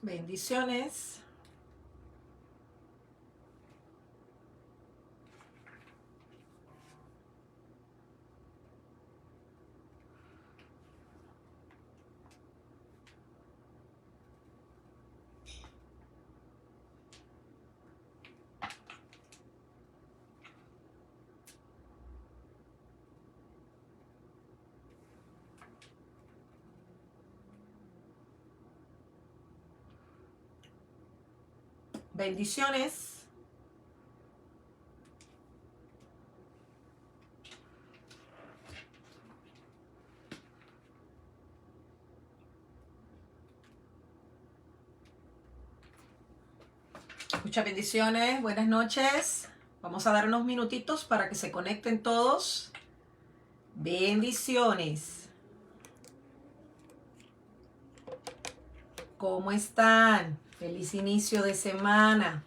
Bendiciones. Bendiciones. Muchas bendiciones. Buenas noches. Vamos a dar unos minutitos para que se conecten todos. Bendiciones. ¿Cómo están? Feliz inicio de semana.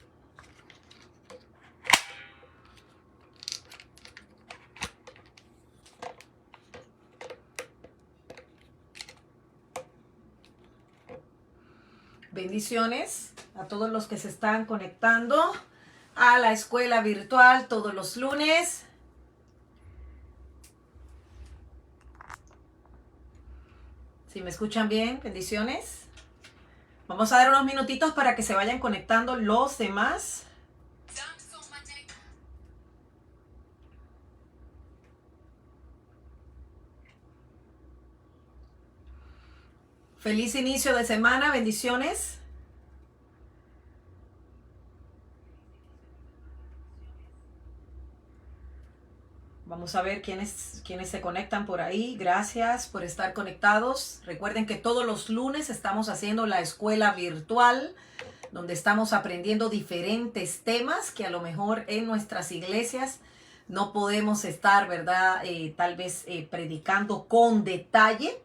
Bendiciones a todos los que se están conectando a la escuela virtual todos los lunes. Si me escuchan bien, bendiciones. Vamos a dar unos minutitos para que se vayan conectando los demás. Feliz inicio de semana, bendiciones. Vamos a ver quiénes se conectan por ahí. Gracias por estar conectados. Recuerden que todos los lunes estamos haciendo la escuela virtual, donde estamos aprendiendo diferentes temas que a lo mejor en nuestras iglesias no podemos estar, ¿verdad? Tal vez predicando con detalle.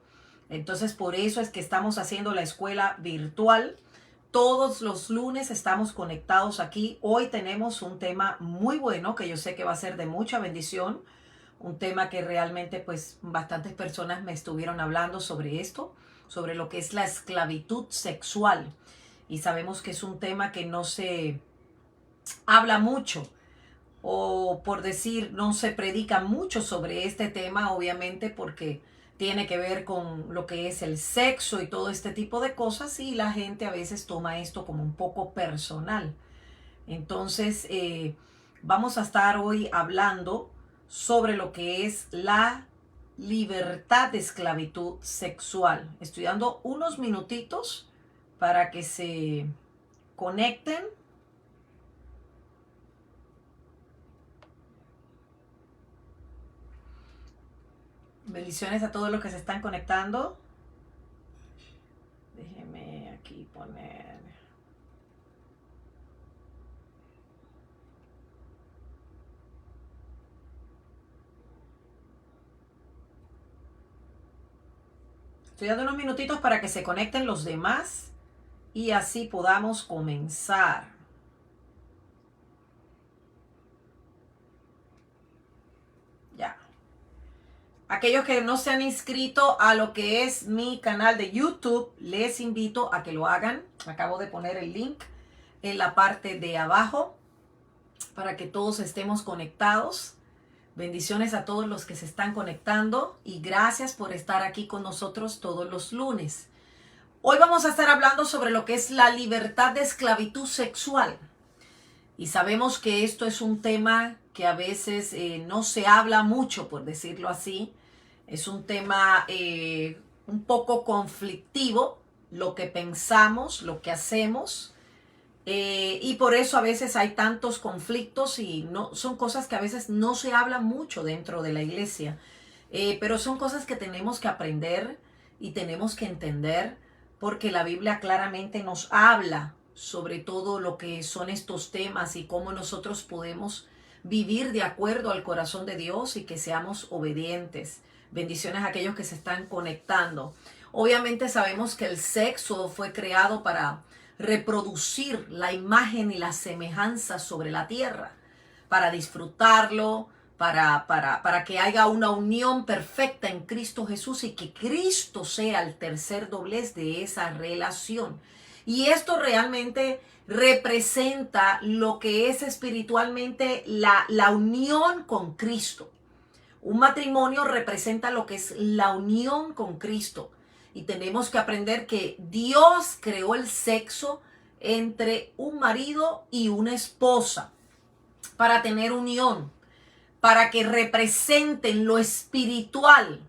Entonces, por eso es que estamos haciendo la escuela virtual. Todos los lunes estamos conectados aquí. Hoy tenemos un tema muy bueno que yo sé que va a ser de mucha bendición. Un tema que realmente pues bastantes personas me estuvieron hablando sobre esto, sobre lo que es la esclavitud sexual. Y sabemos que es un tema que no se habla mucho, o por decir, no se predica mucho sobre este tema, obviamente porque tiene que ver con lo que es el sexo y todo este tipo de cosas, y la gente a veces toma esto como un poco personal. Entonces, vamos a estar hoy hablando sobre lo que es la libertad de esclavitud sexual. Estoy dando unos minutitos para que se conecten. Bendiciones a todos los que se están conectando. Déjenme aquí poner. Estoy dando unos minutitos para que se conecten los demás y así podamos comenzar. Ya. Aquellos que no se han inscrito a lo que es mi canal de YouTube, les invito a que lo hagan. Acabo de poner el link en la parte de abajo para que todos estemos conectados. Bendiciones a todos los que se están conectando y gracias por estar aquí con nosotros todos los lunes. Hoy vamos a estar hablando sobre lo que es la libertad de esclavitud sexual. Y sabemos que esto es un tema que a veces no se habla mucho, por decirlo así. Es un tema un poco conflictivo, lo que pensamos, lo que hacemos. Y por eso a veces hay tantos conflictos y no son cosas que a veces no se habla mucho dentro de la iglesia. Pero son cosas que tenemos que aprender y tenemos que entender porque la Biblia claramente nos habla sobre todo lo que son estos temas y cómo nosotros podemos vivir de acuerdo al corazón de Dios y que seamos obedientes. Bendiciones a aquellos que se están conectando. Obviamente sabemos que el sexo fue creado para reproducir la imagen y la semejanza sobre la tierra, para disfrutarlo, para que haya una unión perfecta en Cristo Jesús y que Cristo sea el tercer doblez de esa relación. Y esto realmente representa lo que es espiritualmente la unión con Cristo. Un matrimonio representa lo que es la unión con Cristo. Y tenemos que aprender que Dios creó el sexo entre un marido y una esposa para tener unión, para que representen lo espiritual,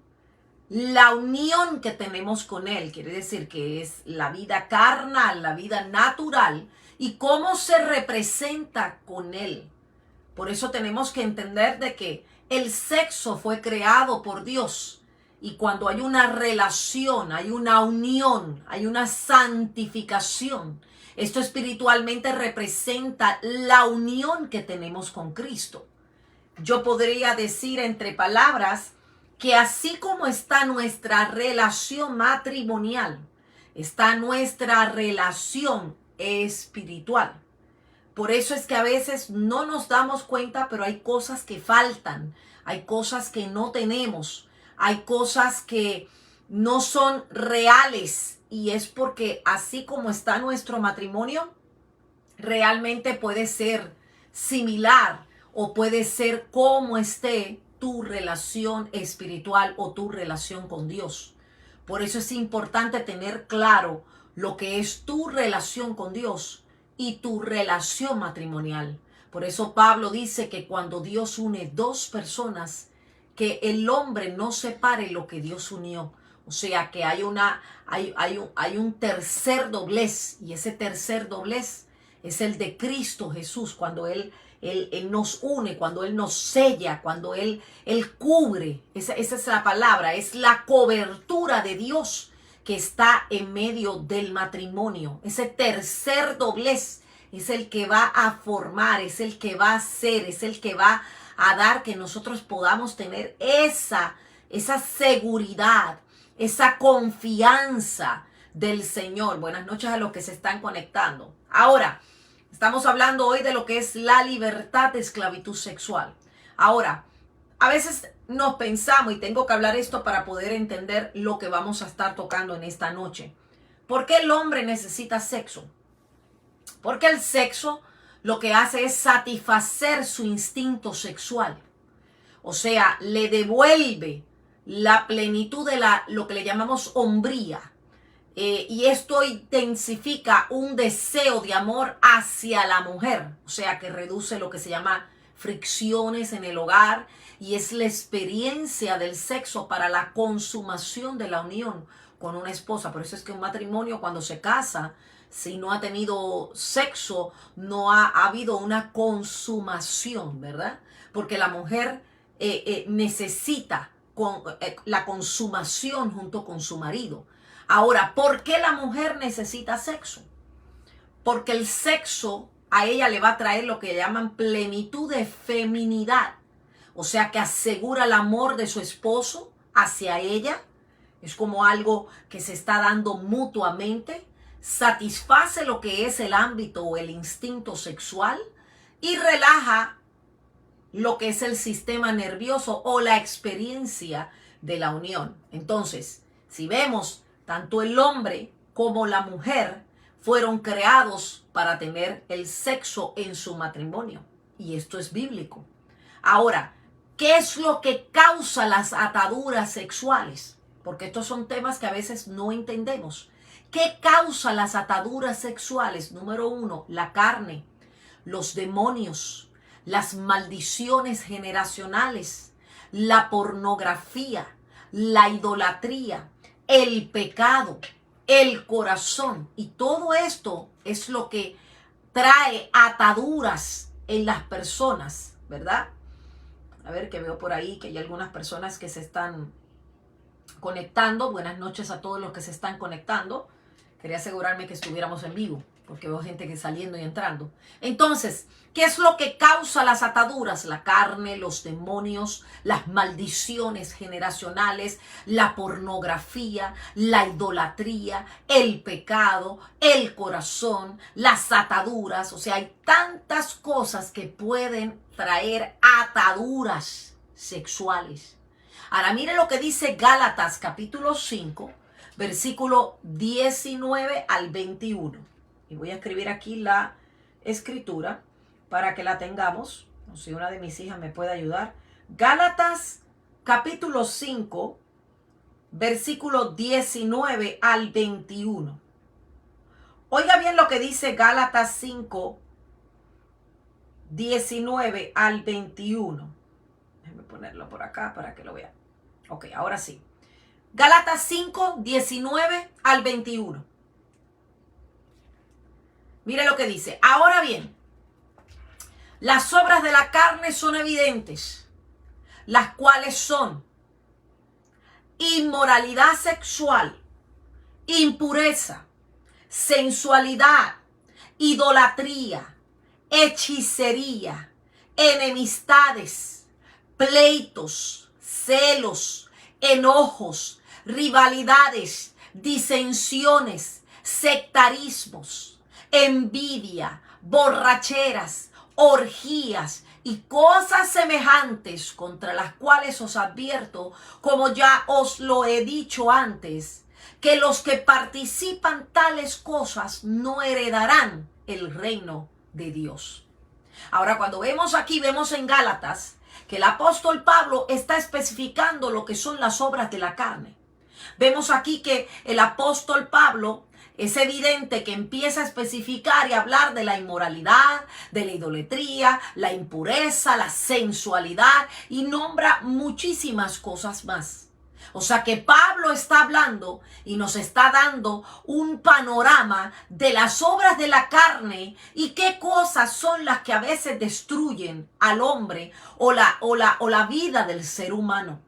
la unión que tenemos con Él. Quiere decir que es la vida carnal, la vida natural, y cómo se representa con Él. Por eso tenemos que entender de que el sexo fue creado por Dios. Y cuando hay una relación, hay una unión, hay una santificación, esto espiritualmente representa la unión que tenemos con Cristo. Yo podría decir entre palabras que así como está nuestra relación matrimonial, está nuestra relación espiritual. Por eso es que a veces no nos damos cuenta, pero hay cosas que faltan, hay cosas que no tenemos, hay cosas que no son reales, y es porque así como está nuestro matrimonio, realmente puede ser similar o puede ser como esté tu relación espiritual o tu relación con Dios. Por eso es importante tener claro lo que es tu relación con Dios y tu relación matrimonial. Por eso Pablo dice que cuando Dios une dos personas, que el hombre no separe lo que Dios unió. O sea que hay un tercer doblez, y ese tercer doblez es el de Cristo Jesús, cuando Él nos une, cuando Él nos sella, cuando Él cubre. Esa es la palabra, es la cobertura de Dios que está en medio del matrimonio. Ese tercer doblez es el que va a formar, es el que va a hacer, es el que va a dar que nosotros podamos tener esa seguridad, esa confianza del Señor. Buenas noches a los que se están conectando. Ahora, estamos hablando hoy de lo que es la libertad de esclavitud sexual. Ahora, a veces nos pensamos, y tengo que hablar esto para poder entender lo que vamos a estar tocando en esta noche. ¿Por qué el hombre necesita sexo? Porque el sexo lo que hace es satisfacer su instinto sexual. O sea, le devuelve la plenitud de lo que le llamamos hombría. Y esto intensifica un deseo de amor hacia la mujer. O sea, que reduce lo que se llama fricciones en el hogar, y es la experiencia del sexo para la consumación de la unión con una esposa. Por eso es que un matrimonio, cuando se casa, si no ha tenido sexo, no ha habido una consumación, ¿verdad? Porque la mujer necesita la consumación junto con su marido. Ahora, ¿por qué la mujer necesita sexo? Porque el sexo a ella le va a traer lo que llaman plenitud de feminidad. O sea, que asegura el amor de su esposo hacia ella. Es como algo que se está dando mutuamente. Satisface lo que es el ámbito o el instinto sexual y relaja lo que es el sistema nervioso o la experiencia de la unión. Entonces, si vemos, tanto el hombre como la mujer fueron creados para tener el sexo en su matrimonio. Y esto es bíblico. Ahora, ¿qué es lo que causa las ataduras sexuales? Porque estos son temas que a veces no entendemos. ¿Qué causa las ataduras sexuales? Número uno, la carne, los demonios, las maldiciones generacionales, la pornografía, la idolatría, el pecado, el corazón. Y todo esto es lo que trae ataduras en las personas, ¿verdad? A ver, que veo por ahí que hay algunas personas que se están conectando. Buenas noches a todos los que se están conectando. Quería asegurarme que estuviéramos en vivo, porque veo gente que saliendo y entrando. Entonces, ¿qué es lo que causa las ataduras? La carne, los demonios, las maldiciones generacionales, la pornografía, la idolatría, el pecado, el corazón, las ataduras. O sea, hay tantas cosas que pueden traer ataduras sexuales. Ahora, mire lo que dice Gálatas capítulo 5, versículo 19 al 21. Y voy a escribir aquí la escritura para que la tengamos. No sé si una de mis hijas me puede ayudar. Gálatas capítulo 5, versículo 19 al 21. Oiga bien lo que dice Gálatas 5, 19 al 21. Déjenme ponerlo por acá para que lo vean. Ok, ahora sí. Gálatas 5, 19 al 21. Mire lo que dice. Ahora bien, las obras de la carne son evidentes, las cuales son inmoralidad sexual, impureza, sensualidad, idolatría, hechicería, enemistades, pleitos, celos, enojos, rivalidades, disensiones, sectarismos, envidia, borracheras, orgías y cosas semejantes, contra las cuales os advierto, como ya os lo he dicho antes, que los que participan tales cosas no heredarán el reino de Dios. Ahora, cuando vemos aquí, vemos en Gálatas que el apóstol Pablo está especificando lo que son las obras de la carne. Vemos aquí que el apóstol Pablo es evidente que empieza a especificar y hablar de la inmoralidad, de la idolatría, la impureza, la sensualidad y nombra muchísimas cosas más. O sea que Pablo está hablando y nos está dando un panorama de las obras de la carne y qué cosas son las que a veces destruyen al hombre o la vida del ser humano.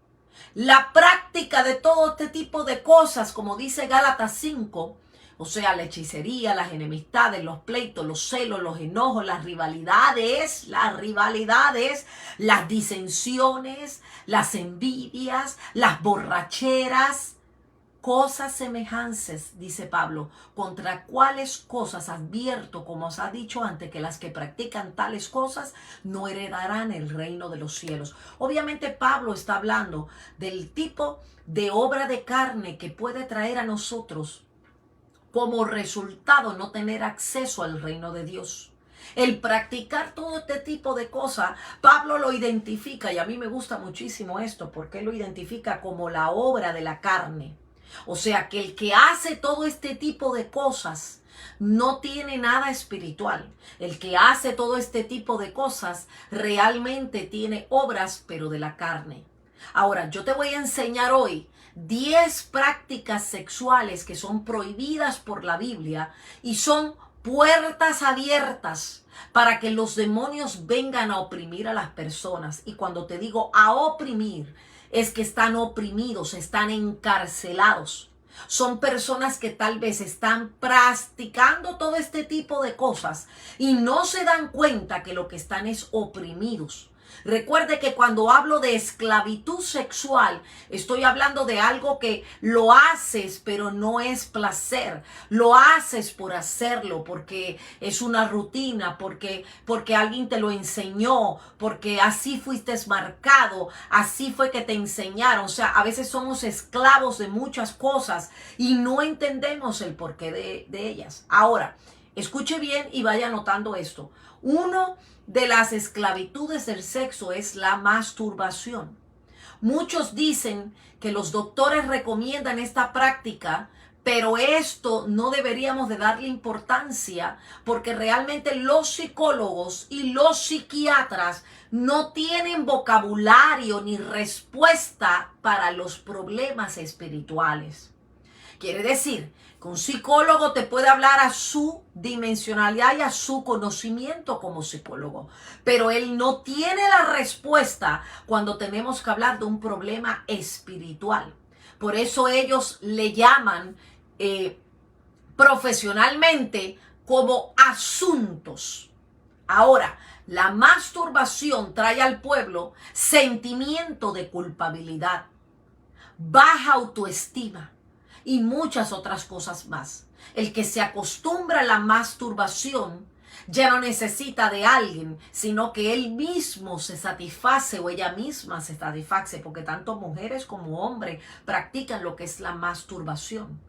La práctica de todo este tipo de cosas, como dice Gálatas 5, o sea, la hechicería, las enemistades, los pleitos, los celos, los enojos, las rivalidades, las disensiones, las envidias, las borracheras, cosas semejantes, dice Pablo, contra cuáles cosas advierto, como os ha dicho antes, que las que practican tales cosas no heredarán el reino de los cielos. Obviamente Pablo está hablando del tipo de obra de carne que puede traer a nosotros como resultado no tener acceso al reino de Dios. El practicar todo este tipo de cosas, Pablo lo identifica, y a mí me gusta muchísimo esto, porque él lo identifica como la obra de la carne. O sea, que el que hace todo este tipo de cosas no tiene nada espiritual. El que hace todo este tipo de cosas realmente tiene obras, pero de la carne. Ahora, yo te voy a enseñar hoy 10 prácticas sexuales que son prohibidas por la Biblia y son puertas abiertas para que los demonios vengan a oprimir a las personas. Y cuando te digo a oprimir, es que están oprimidos, están encarcelados. Son personas que tal vez están practicando todo este tipo de cosas y no se dan cuenta que lo que están es oprimidos. Recuerde que cuando hablo de esclavitud sexual, estoy hablando de algo que lo haces, pero no es placer. Lo haces por hacerlo, porque es una rutina, porque alguien te lo enseñó, porque así fuiste marcado, así fue que te enseñaron. O sea, a veces somos esclavos de muchas cosas y no entendemos el porqué de ellas. Ahora, escuche bien y vaya anotando esto. Uno de las esclavitudes del sexo es la masturbación. Muchos dicen que los doctores recomiendan esta práctica, pero esto no deberíamos de darle importancia porque realmente los psicólogos y los psiquiatras no tienen vocabulario ni respuesta para los problemas espirituales. Quiere decir que un psicólogo te puede hablar a su dimensionalidad y a su conocimiento como psicólogo, pero él no tiene la respuesta cuando tenemos que hablar de un problema espiritual. Por eso ellos le llaman profesionalmente como asuntos. Ahora, la masturbación trae al pueblo sentimiento de culpabilidad, baja autoestima y muchas otras cosas más. El que se acostumbra a la masturbación Ya no necesita de alguien, sino que él mismo se satisface o ella misma se satisface, porque tanto mujeres como hombres practican lo que es la masturbación.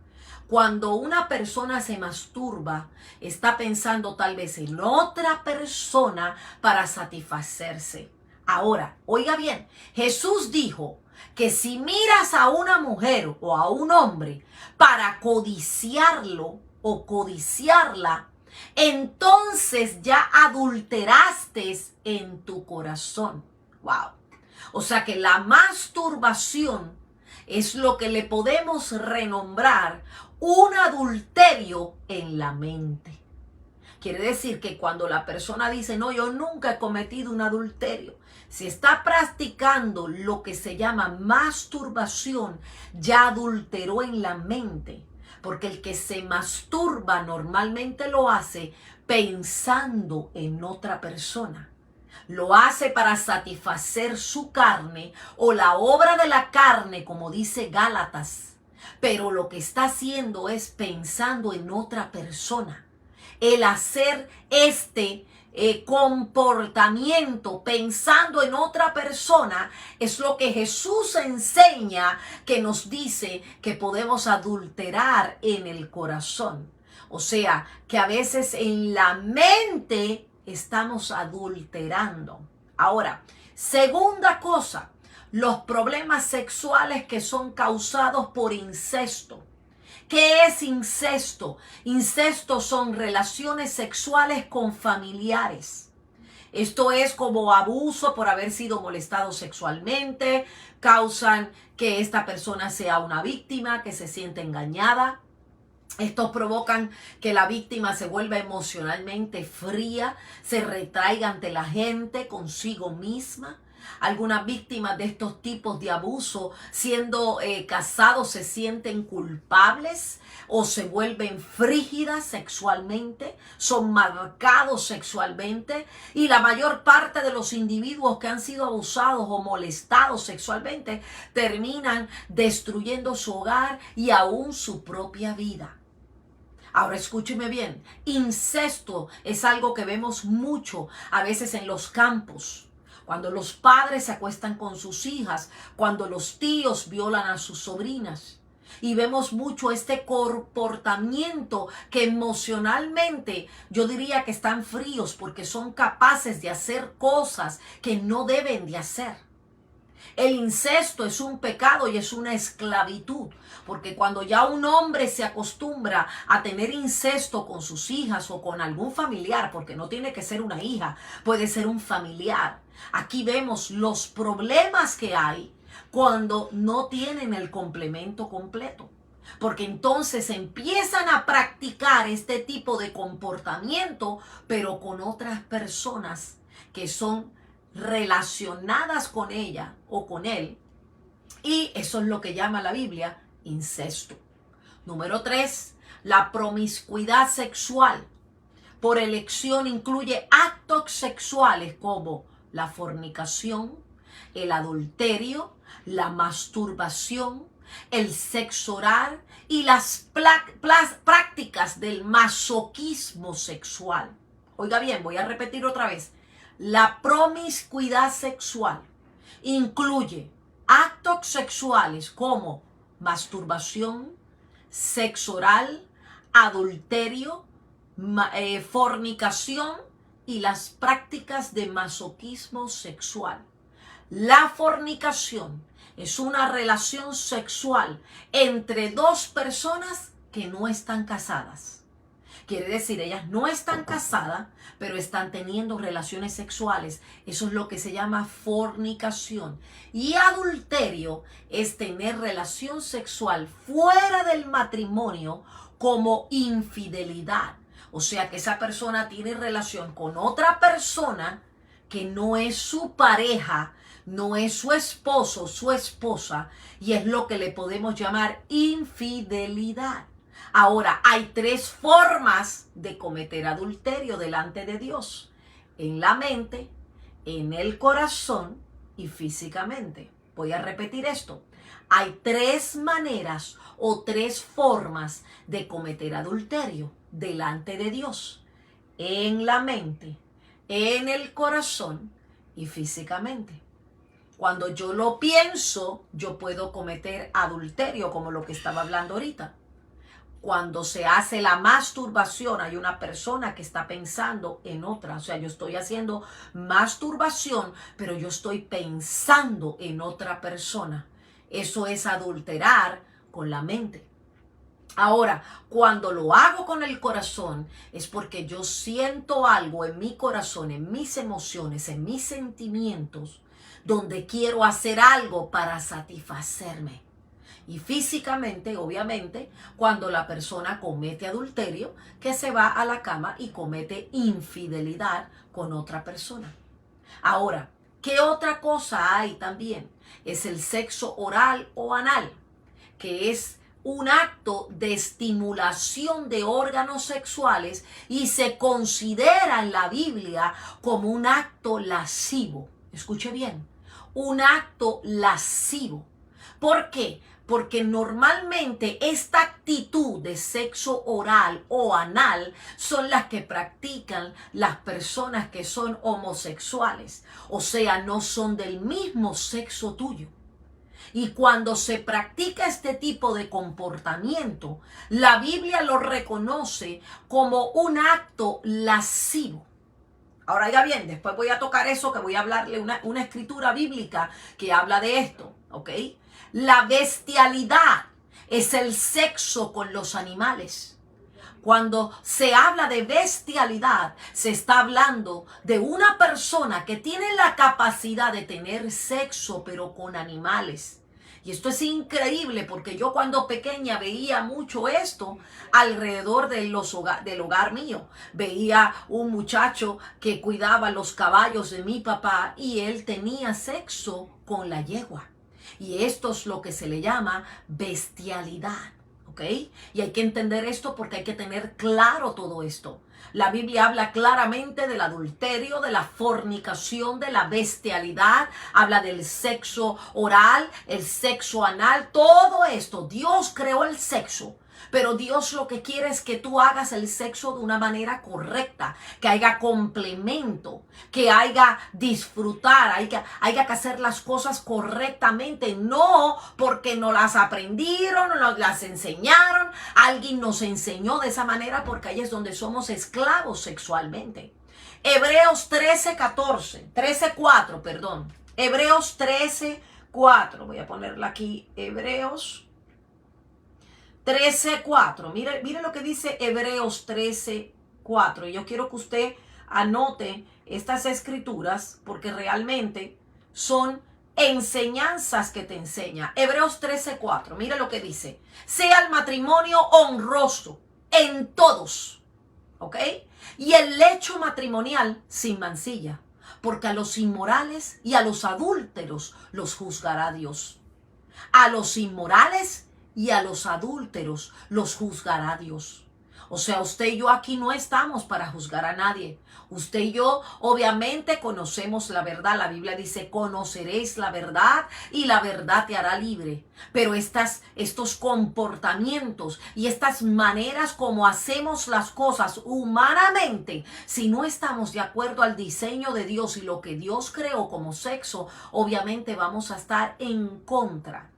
Cuando una persona se masturba, está pensando tal vez en otra persona para satisfacerse. Ahora, oiga bien, Jesús dijo que si miras a una mujer o a un hombre para codiciarlo o codiciarla, entonces ya adulteraste en tu corazón. Wow. O sea que la masturbación es lo que le podemos renombrar un adulterio en la mente. Quiere decir que cuando la persona dice, no, yo nunca he cometido un adulterio, si está practicando lo que se llama masturbación, ya adulteró en la mente. Porque el que se masturba normalmente lo hace pensando en otra persona. Lo hace para satisfacer su carne o la obra de la carne, como dice Gálatas. Pero lo que está haciendo es pensando en otra persona. El hacer comportamiento pensando en otra persona es lo que Jesús enseña, que nos dice que podemos adulterar en el corazón. O sea, que a veces en la mente estamos adulterando. Ahora, segunda cosa, los problemas sexuales que son causados por incesto. ¿Qué es incesto? Incesto son relaciones sexuales con familiares. Esto es como abuso por haber sido molestado sexualmente, causan que esta persona sea una víctima, que se siente engañada. Estos provocan que la víctima se vuelva emocionalmente fría, se retraiga ante la gente, consigo misma. Algunas víctimas de estos tipos de abuso, siendo casados, se sienten culpables o se vuelven frígidas sexualmente, son marcados sexualmente, y la mayor parte de los individuos que han sido abusados o molestados sexualmente terminan destruyendo su hogar y aún su propia vida. Ahora escúcheme bien, incesto es algo que vemos mucho a veces en los campos. Cuando los padres se acuestan con sus hijas, cuando los tíos violan a sus sobrinas. Y vemos mucho este comportamiento que emocionalmente yo diría que están fríos porque son capaces de hacer cosas que no deben de hacer. El incesto es un pecado y es una esclavitud, porque cuando ya un hombre se acostumbra a tener incesto con sus hijas o con algún familiar, porque no tiene que ser una hija, puede ser un familiar. Aquí vemos los problemas que hay cuando no tienen el complemento completo, porque entonces empiezan a practicar este tipo de comportamiento, pero con otras personas que son relacionadas con ella o con él, y eso es lo que llama la Biblia incesto. Número 3, la promiscuidad sexual por elección incluye actos sexuales como la fornicación, el adulterio, la masturbación, el sexo oral y las prácticas del masoquismo sexual. Oiga bien, voy a repetir otra vez. La promiscuidad sexual incluye actos sexuales como masturbación, sexo oral, adulterio, fornicación y las prácticas de masoquismo sexual. La fornicación es una relación sexual entre dos personas que no están casadas. Quiere decir, ellas no están casadas, pero están teniendo relaciones sexuales. Eso es lo que se llama fornicación. Y adulterio es tener relación sexual fuera del matrimonio como infidelidad. O sea que esa persona tiene relación con otra persona que no es su pareja, no es su esposo, su esposa, y es lo que le podemos llamar infidelidad. Ahora, hay 3 formas de cometer adulterio delante de Dios: en la mente, en el corazón y físicamente. Voy a repetir esto. Hay 3 maneras o 3 formas de cometer adulterio delante de Dios: en la mente, en el corazón y físicamente. Cuando yo lo pienso, yo puedo cometer adulterio, como lo que estaba hablando ahorita. Cuando se hace la masturbación, hay una persona que está pensando en otra. O sea, yo estoy haciendo masturbación, pero yo estoy pensando en otra persona. Eso es adulterar con la mente. Ahora, cuando lo hago con el corazón, es porque yo siento algo en mi corazón, en mis emociones, en mis sentimientos, donde quiero hacer algo para satisfacerme. Y físicamente, obviamente, cuando la persona comete adulterio, que se va a la cama y comete infidelidad con otra persona. Ahora, ¿qué otra cosa hay también? Es el sexo oral o anal, que es un acto de estimulación de órganos sexuales y se considera en la Biblia como un acto lascivo. Escuche bien, un acto lascivo. ¿Por qué? Porque normalmente esta actitud de sexo oral o anal son las que practican las personas que son homosexuales, o sea, no son del mismo sexo tuyo. Y cuando se practica este tipo de comportamiento, la Biblia lo reconoce como un acto lascivo. Ahora, oiga bien, después voy a tocar eso, que voy a hablarle una escritura bíblica que habla de esto, ¿ok? La bestialidad es el sexo con los animales. Cuando se habla de bestialidad, se está hablando de una persona que tiene la capacidad de tener sexo, pero con animales. Y esto es increíble porque yo cuando pequeña veía mucho esto alrededor del hogar mío. Veía un muchacho que cuidaba los caballos de mi papá y él tenía sexo con la yegua. Y esto es lo que se le llama bestialidad. ¿Ok? Y hay que entender esto porque hay que tener claro todo esto. La Biblia habla claramente del adulterio, de la fornicación, de la bestialidad, habla del sexo oral, el sexo anal, todo esto. Dios creó el sexo. Pero Dios lo que quiere es que tú hagas el sexo de una manera correcta, que haya complemento, que haya disfrutar, haya que hacer las cosas correctamente, no porque nos las aprendieron, nos las enseñaron, alguien nos enseñó de esa manera, porque ahí es donde somos esclavos sexualmente. Hebreos 13:4, perdón. Hebreos 13:4, voy a ponerla aquí, Hebreos 13:4. Mire lo que dice Hebreos 13:4. Y yo quiero que usted anote estas escrituras porque realmente son enseñanzas que te enseña. Hebreos 13:4. Mire lo que dice. Sea el matrimonio honroso en todos. ¿Ok? Y el lecho matrimonial sin mancilla. Porque a los inmorales y a los adúlteros los juzgará Dios. A los inmorales y a los adúlteros los juzgará Dios. O sea, usted y yo aquí no estamos para juzgar a nadie. Usted y yo obviamente conocemos la verdad. La Biblia dice, conoceréis la verdad y la verdad te hará libre. Pero estos comportamientos y estas maneras como hacemos las cosas humanamente, si no estamos de acuerdo al diseño de Dios y lo que Dios creó como sexo, obviamente vamos a estar en contra.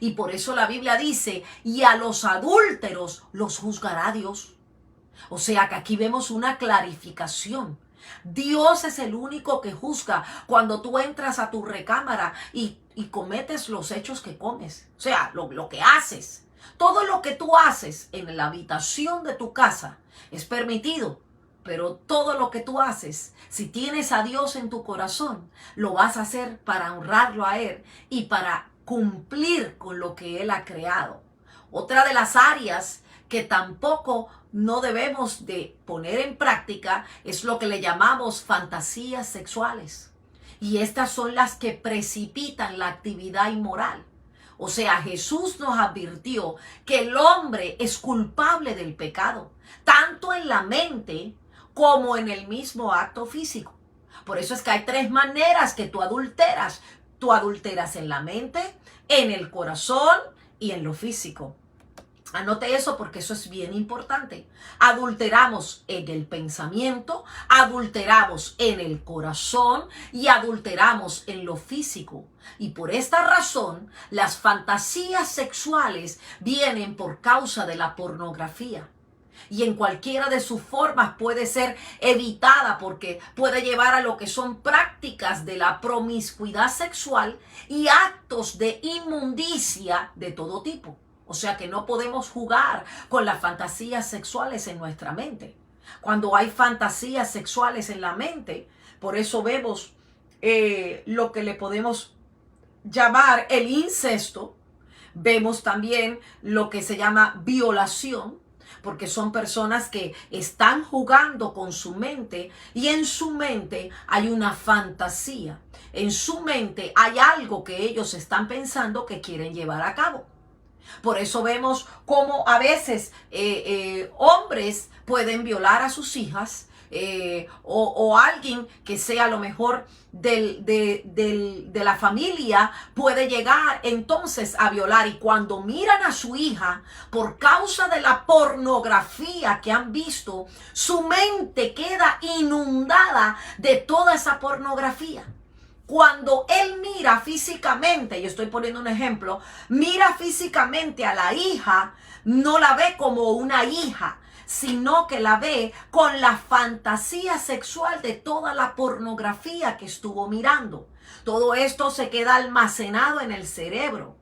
Y por eso la Biblia dice, y a los adúlteros los juzgará Dios. O sea que aquí vemos una clarificación. Dios es el único que juzga cuando tú entras a tu recámara y cometes los hechos que comes. O sea, lo que haces. Todo lo que tú haces en la habitación de tu casa es permitido. Pero todo lo que tú haces, si tienes a Dios en tu corazón, lo vas a hacer para honrarlo a Él y para cumplir con lo que Él ha creado. Otra de las áreas que tampoco no debemos de poner en práctica es lo que le llamamos fantasías sexuales. Y estas son las que precipitan la actividad inmoral. O sea, Jesús nos advirtió que el hombre es culpable del pecado, tanto en la mente como en el mismo acto físico. Por eso es que hay 3 maneras que tú adulteras. Tú adulteras en la mente, en el corazón y en lo físico. Anote eso porque eso es bien importante. Adulteramos en el pensamiento, adulteramos en el corazón y adulteramos en lo físico. Y por esta razón, las fantasías sexuales vienen por causa de la pornografía. Y en cualquiera de sus formas puede ser evitada porque puede llevar a lo que son prácticas de la promiscuidad sexual y actos de inmundicia de todo tipo. O sea que no podemos jugar con las fantasías sexuales en nuestra mente. Cuando hay fantasías sexuales en la mente, por eso vemos lo que le podemos llamar el incesto. Vemos también lo que se llama violación, porque son personas que están jugando con su mente y en su mente hay una fantasía. En su mente hay algo que ellos están pensando que quieren llevar a cabo. Por eso vemos cómo a veces hombres pueden violar a sus hijas o alguien que sea a lo mejor de la familia puede llegar entonces a violar. Y cuando miran a su hija por causa de la pornografía que han visto, su mente queda inundada de toda esa pornografía. Cuando él mira físicamente, y estoy poniendo un ejemplo, mira físicamente a la hija, no la ve como una hija, sino que la ve con la fantasía sexual de toda la pornografía que estuvo mirando. Todo esto se queda almacenado en el cerebro.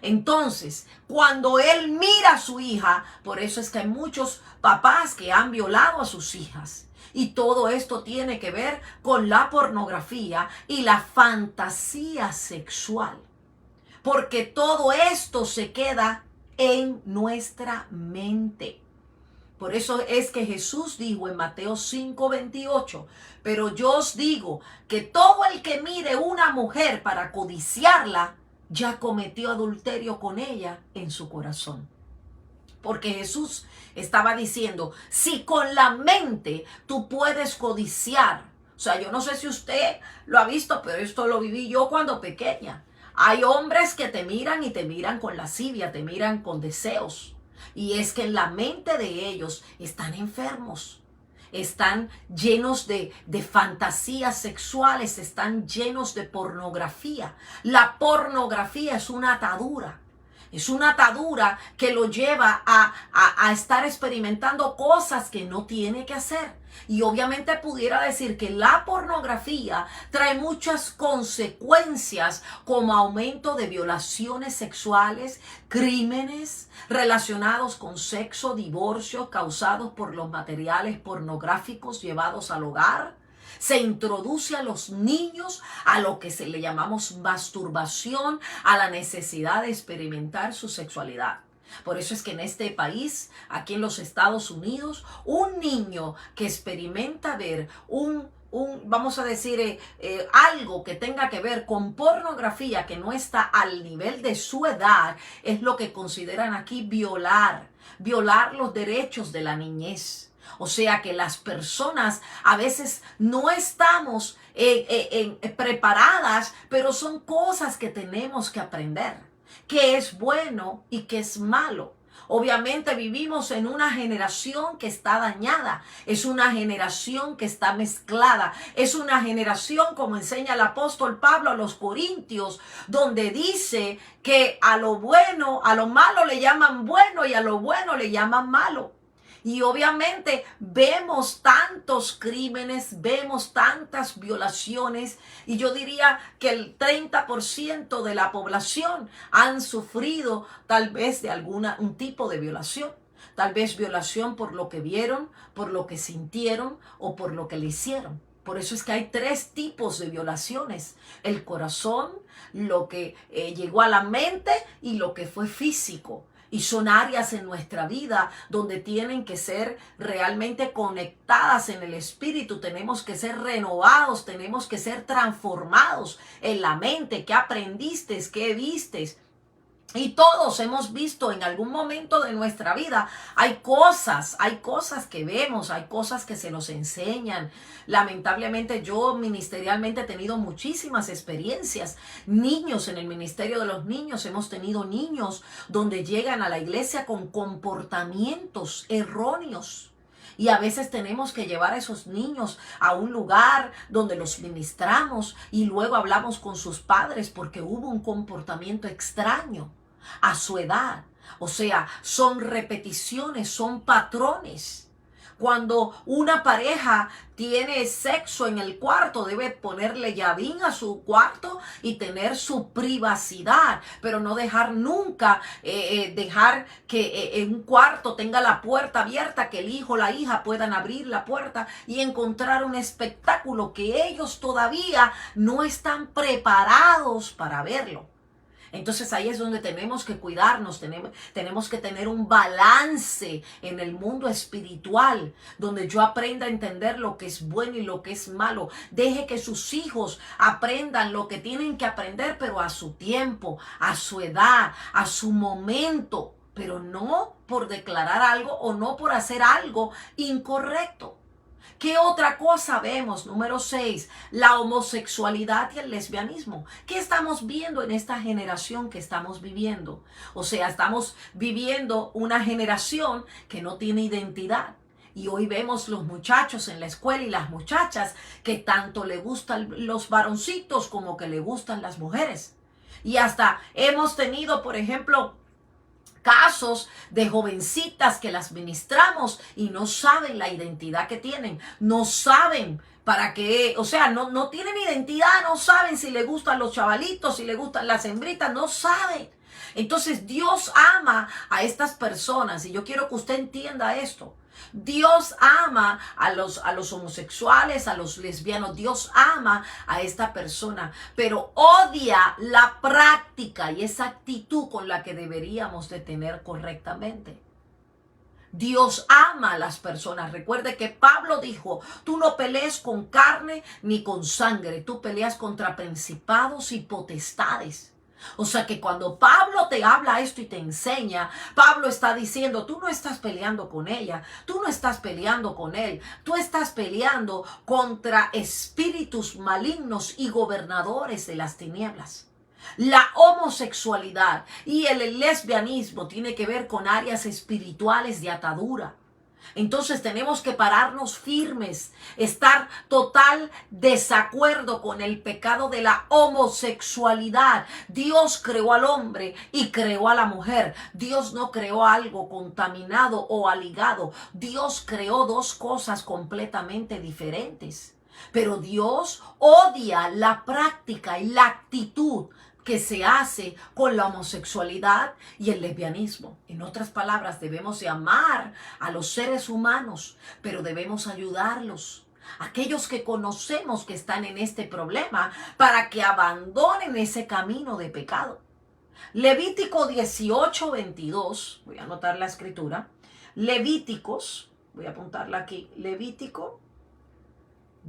Entonces, cuando él mira a su hija, por eso es que hay muchos papás que han violado a sus hijas. Y todo esto tiene que ver con la pornografía y la fantasía sexual. Porque todo esto se queda en nuestra mente. Por eso es que Jesús dijo en Mateo 5:28, pero yo os digo que todo el que mire una mujer para codiciarla, ya cometió adulterio con ella en su corazón. Porque Jesús estaba diciendo, si con la mente tú puedes codiciar, o sea, yo no sé si usted lo ha visto, pero esto lo viví yo cuando pequeña. Hay hombres que te miran y te miran con lascivia, te miran con deseos. Y es que en la mente de ellos están enfermos. Están llenos de fantasías sexuales, están llenos de pornografía. La pornografía es una atadura. Es una atadura que lo lleva a estar experimentando cosas que no tiene que hacer. Y obviamente pudiera decir que la pornografía trae muchas consecuencias como aumento de violaciones sexuales, crímenes relacionados con sexo, divorcios causados por los materiales pornográficos llevados al hogar. Se introduce a los niños a lo que se le llamamos masturbación, a la necesidad de experimentar su sexualidad. Por eso es que en este país, aquí en los Estados Unidos, un niño que experimenta ver vamos a decir, algo que tenga que ver con pornografía que no está al nivel de su edad, es lo que consideran aquí violar los derechos de la niñez. O sea que las personas a veces no estamos preparadas, pero son cosas que tenemos que aprender. ¿Qué es bueno y qué es malo? Obviamente vivimos en una generación que está dañada, es una generación que está mezclada, es una generación, como enseña el apóstol Pablo a los Corintios, donde dice que a lo bueno, a lo malo le llaman bueno y a lo bueno le llaman malo. Y obviamente vemos tantos crímenes, vemos tantas violaciones y yo diría que el 30% de la población han sufrido tal vez de un tipo de violación. Tal vez violación por lo que vieron, por lo que sintieron o por lo que le hicieron. Por eso es que hay 3 tipos de violaciones. El corazón, lo que llegó a la mente y lo que fue físico. Y son áreas en nuestra vida donde tienen que ser realmente conectadas en el espíritu. Tenemos que ser renovados, tenemos que ser transformados en la mente. ¿Qué aprendiste? ¿Qué vistes? Y todos hemos visto en algún momento de nuestra vida, hay cosas que vemos, hay cosas que se nos enseñan. Lamentablemente yo ministerialmente he tenido muchísimas experiencias. Niños en el ministerio de los niños, hemos tenido niños donde llegan a la iglesia con comportamientos erróneos. Y a veces tenemos que llevar a esos niños a un lugar donde los ministramos y luego hablamos con sus padres porque hubo un comportamiento extraño a su edad. O sea, son repeticiones, son patrones. Cuando una pareja tiene sexo en el cuarto, debe ponerle llavín a su cuarto y tener su privacidad, pero no dejar nunca, dejar que en un cuarto tenga la puerta abierta, que el hijo o la hija puedan abrir la puerta y encontrar un espectáculo que ellos todavía no están preparados para verlo. Entonces ahí es donde tenemos que cuidarnos, tenemos que tener un balance en el mundo espiritual, donde yo aprenda a entender lo que es bueno y lo que es malo. Deje que sus hijos aprendan lo que tienen que aprender, pero a su tiempo, a su edad, a su momento, pero no por declarar algo o no por hacer algo incorrecto. ¿Qué otra cosa vemos? Número 6, la homosexualidad y el lesbianismo. ¿Qué estamos viendo en esta generación que estamos viviendo? O sea, estamos viviendo una generación que no tiene identidad. Y hoy vemos los muchachos en la escuela y las muchachas que tanto le gustan los varoncitos como que le gustan las mujeres. Y hasta hemos tenido, por ejemplo, casos de jovencitas que las ministramos y no saben la identidad que tienen, no saben para qué, o sea, no tienen identidad, no saben si le gustan los chavalitos, si le gustan las hembritas, no saben. Entonces Dios ama a estas personas y yo quiero que usted entienda esto. Dios ama a los homosexuales, a los lesbianos. Dios ama a esta persona, pero odia la práctica y esa actitud con la que deberíamos de tener correctamente. Dios ama a las personas. Recuerde que Pablo dijo, tú no pelees con carne ni con sangre, tú peleas contra principados y potestades. O sea que cuando Pablo te habla esto y te enseña, Pablo está diciendo, tú no estás peleando con ella, tú no estás peleando con él, tú estás peleando contra espíritus malignos y gobernadores de las tinieblas. La homosexualidad y el lesbianismo tiene que ver con áreas espirituales de atadura. Entonces tenemos que pararnos firmes, estar total desacuerdo con el pecado de la homosexualidad. Dios creó al hombre y creó a la mujer. Dios no creó algo contaminado o aligado. Dios creó dos cosas completamente diferentes. Pero Dios odia la práctica y la actitud que se hace con la homosexualidad y el lesbianismo. En otras palabras, debemos de amar a los seres humanos, pero debemos ayudarlos. Aquellos que conocemos que están en este problema para que abandonen ese camino de pecado. Levítico 18:22, voy a anotar la escritura. Levíticos, voy a apuntarla aquí. Levítico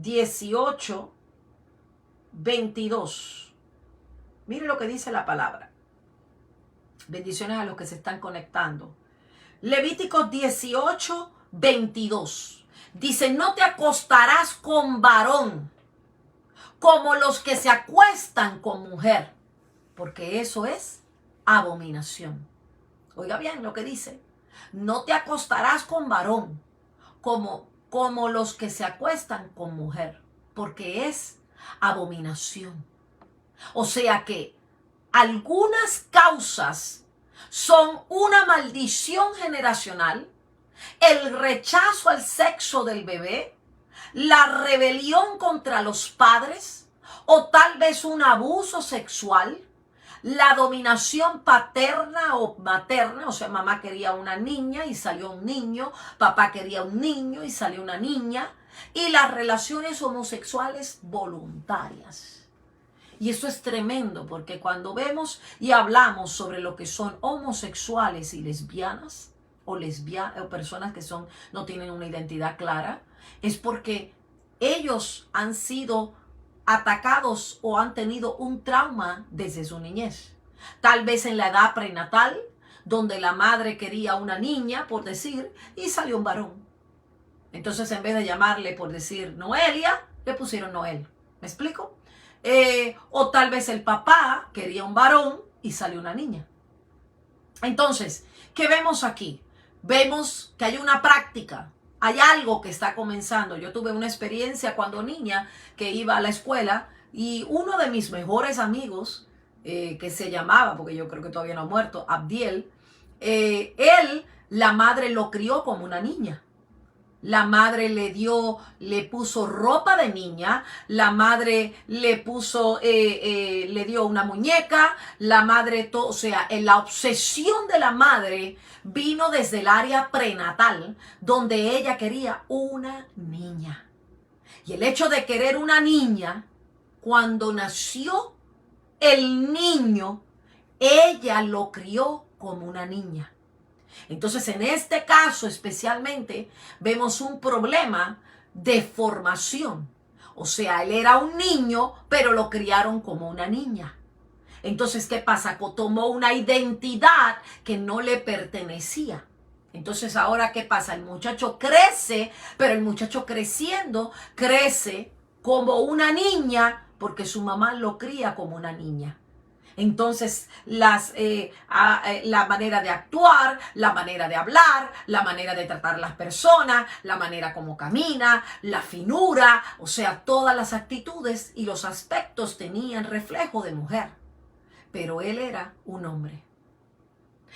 18:22. Mire lo que dice la palabra. Bendiciones a los que se están conectando. Levítico 18:22. Dice, no te acostarás con varón como los que se acuestan con mujer, porque eso es abominación. Oiga bien lo que dice. No te acostarás con varón como los que se acuestan con mujer, porque es abominación. O sea que algunas causas son una maldición generacional, el rechazo al sexo del bebé, la rebelión contra los padres o tal vez un abuso sexual, la dominación paterna o materna, o sea, mamá quería una niña y salió un niño, papá quería un niño y salió una niña, y las relaciones homosexuales voluntarias. Y eso es tremendo porque cuando vemos y hablamos sobre lo que son homosexuales y lesbianas o personas que no tienen una identidad clara, es porque ellos han sido atacados o han tenido un trauma desde su niñez. tal vez en la edad prenatal, donde la madre quería una niña, por decir, y salió un varón. Entonces, en vez de llamarle, por decir, Noelia, le pusieron Noel. ¿Me explico? O tal vez el papá quería un varón y salió una niña. Entonces, ¿qué vemos aquí? Vemos que hay una práctica, hay algo que está comenzando. Yo tuve una experiencia cuando niña que iba a la escuela y uno de mis mejores amigos, que se llamaba, porque yo creo que todavía no ha muerto, Abdiel, él, la madre lo crió como una niña. La madre le puso ropa de niña, la madre le puso, le dio una muñeca, la madre, o sea, la obsesión de la madre vino desde el área prenatal, donde ella quería una niña. Y el hecho de querer una niña, cuando nació el niño, ella lo crió como una niña. Entonces, en este caso especialmente, vemos un problema de formación. O sea, él era un niño, pero lo criaron como una niña. Entonces, ¿qué pasa? Tomó una identidad que no le pertenecía. Entonces, ahora, ¿qué pasa? El muchacho crece, pero el muchacho creciendo, crece como una niña, porque su mamá lo cría como una niña. Entonces, la manera de actuar, la manera de hablar, la manera de tratar a las personas, la manera como camina, la finura, o sea, todas las actitudes y los aspectos tenían reflejo de mujer. Pero él era un hombre.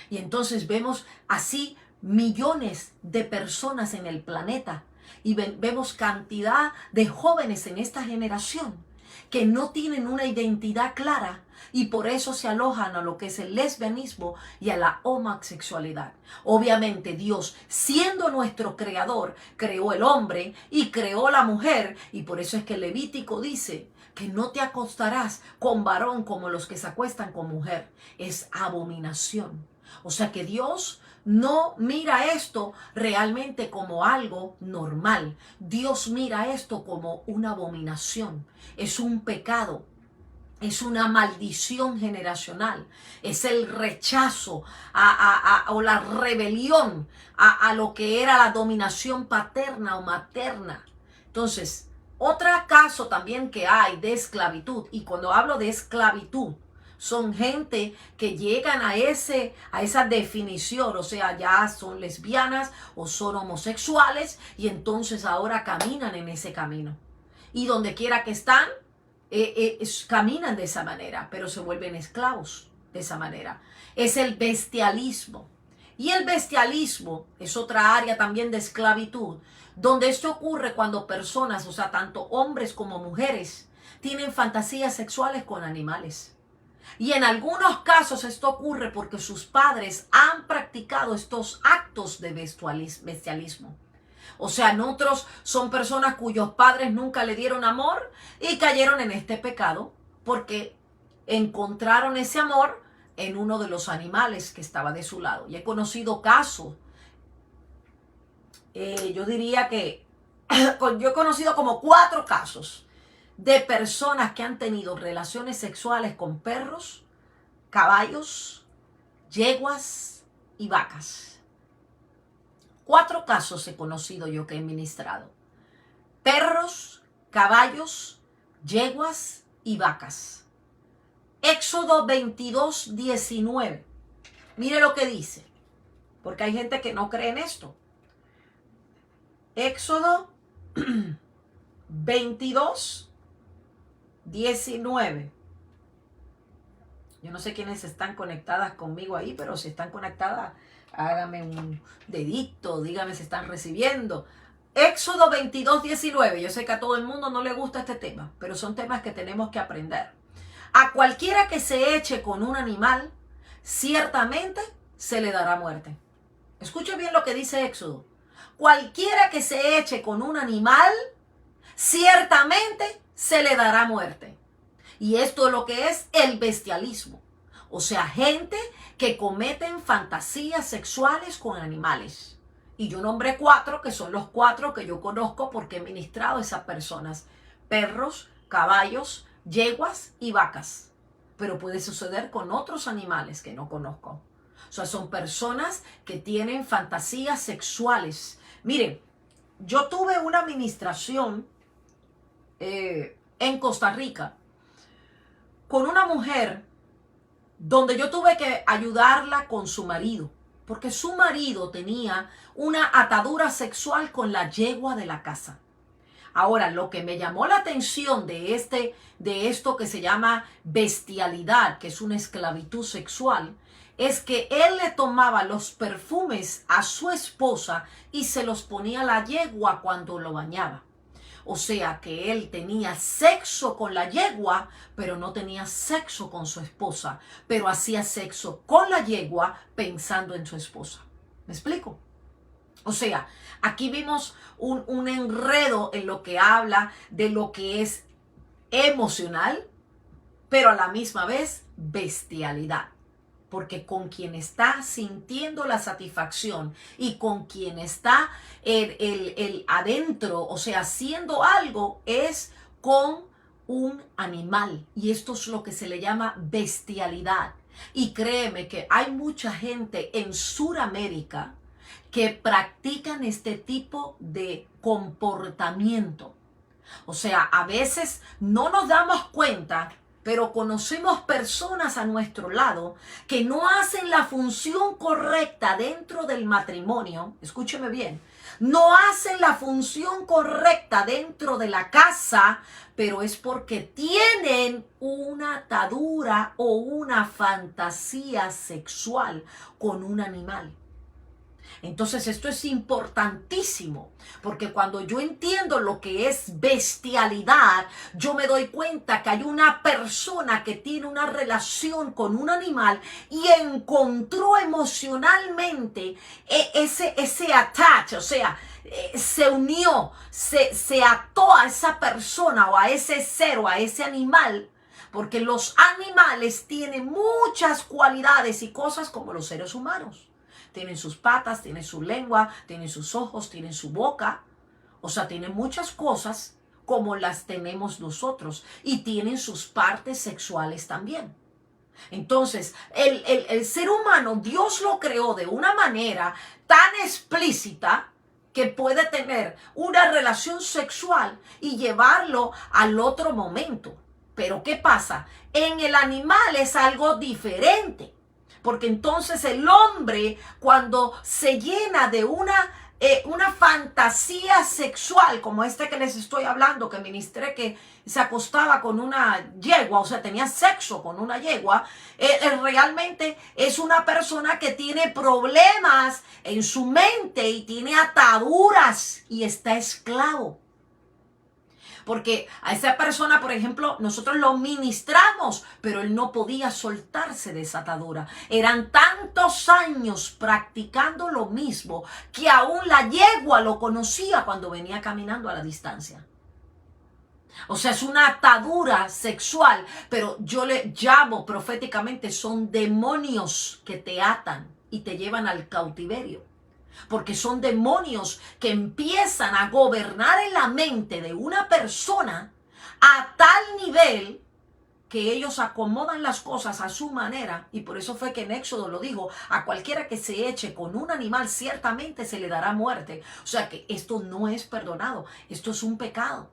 Y entonces vemos así millones de personas en el planeta y vemos cantidad de jóvenes en esta generación que no tienen una identidad clara y por eso se alojan a lo que es el lesbianismo y a la homosexualidad. Obviamente Dios, siendo nuestro creador, creó el hombre y creó la mujer, y por eso es que Levítico dice que no te acostarás con varón como los que se acuestan con mujer. Es abominación. O sea que Dios no mira esto realmente como algo normal. Dios mira esto como una abominación. Es un pecado. Es una maldición generacional. Es el rechazo o la rebelión a lo que era la dominación paterna o materna. Entonces, otro caso también que hay de esclavitud, y cuando hablo de esclavitud, son gente que llegan a esa definición, o sea, ya son lesbianas o son homosexuales y entonces ahora caminan en ese camino. Y donde quiera que están, caminan de esa manera, pero se vuelven esclavos de esa manera. Es el bestialismo. Y el bestialismo es otra área también de esclavitud, donde esto ocurre cuando personas, o sea, tanto hombres como mujeres, tienen fantasías sexuales con animales. Y en algunos casos esto ocurre porque sus padres han practicado estos actos de bestialismo. O sea, otros son personas cuyos padres nunca le dieron amor y cayeron en este pecado porque encontraron ese amor en uno de los animales que estaba de su lado. Y he conocido casos, yo diría que yo he conocido como 4 casos de personas que han tenido relaciones sexuales con perros, caballos, yeguas y vacas. 4 casos he conocido yo que he ministrado. Perros, caballos, yeguas y vacas. Éxodo 22:19. Mire lo que dice, porque hay gente que no cree en esto. Éxodo 22:19. Yo no sé quiénes están conectadas conmigo ahí, pero si están conectadas, hágame un dedito, dígame si están recibiendo. Éxodo 22:19. Yo sé que a todo el mundo no le gusta este tema, pero son temas que tenemos que aprender. A cualquiera que se eche con un animal, ciertamente se le dará muerte. Escuche bien lo que dice Éxodo. Cualquiera que se eche con un animal, ciertamente se le dará muerte. Y esto es lo que es el bestialismo. O sea, gente que cometen fantasías sexuales con animales. Y yo nombré 4, que son los 4 que yo conozco porque he ministrado a esas personas. Perros, caballos, yeguas y vacas. pero puede suceder con otros animales que no conozco. O sea, son personas que tienen fantasías sexuales. Miren, yo tuve una administración en Costa Rica con una mujer donde yo tuve que ayudarla con su marido, porque su marido tenía una atadura sexual con la yegua de la casa. Ahora, lo que me llamó la atención de esto que se llama bestialidad, que es una esclavitud sexual, es que él le tomaba los perfumes a su esposa y se los ponía a la yegua cuando lo bañaba. O sea que él tenía sexo con la yegua, pero no tenía sexo con su esposa, pero hacía sexo con la yegua pensando en su esposa. ¿Me explico? O sea, aquí vimos un enredo en lo que habla de lo que es emocional, pero a la misma vez bestialidad. Porque con quien está sintiendo la satisfacción y con quien está el adentro, o sea, haciendo algo, es con un animal. Y esto es lo que se le llama bestialidad. Y créeme que hay mucha gente en Sudamérica que practican este tipo de comportamiento. O sea, a veces no nos damos cuenta, pero conocemos personas a nuestro lado que no hacen la función correcta dentro del matrimonio. Escúcheme bien. No hacen la función correcta dentro de la casa, pero es porque tienen una atadura o una fantasía sexual con un animal. Entonces esto es importantísimo, porque cuando yo entiendo lo que es bestialidad, yo me doy cuenta que hay una persona que tiene una relación con un animal y encontró emocionalmente ese attach, o sea, se unió, se ató a esa persona o a ese ser o a ese animal. Porque los animales tienen muchas cualidades y cosas como los seres humanos. Tienen sus patas, tienen su lengua, tienen sus ojos, tienen su boca. O sea, tienen muchas cosas como las tenemos nosotros. Y tienen sus partes sexuales también. Entonces, el ser humano, Dios lo creó de una manera tan explícita que puede tener una relación sexual y llevarlo al otro momento. Pero ¿qué pasa? En el animal es algo diferente. Porque entonces el hombre, cuando se llena de una fantasía sexual, como esta que les estoy hablando, que ministré, que se acostaba con una yegua, o sea, tenía sexo con una yegua, realmente es una persona que tiene problemas en su mente y tiene ataduras y está esclavo. Porque a esa persona, por ejemplo, nosotros lo ministramos, pero él no podía soltarse de esa atadura. Eran tantos años practicando lo mismo que aún la yegua lo conocía cuando venía caminando a la distancia. O sea, es una atadura sexual, pero yo le llamo proféticamente, son demonios que te atan y te llevan al cautiverio. Porque son demonios que empiezan a gobernar en la mente de una persona a tal nivel que ellos acomodan las cosas a su manera. Y por eso fue que en Éxodo lo dijo, a cualquiera que se eche con un animal ciertamente se le dará muerte. O sea que esto no es perdonado, esto es un pecado.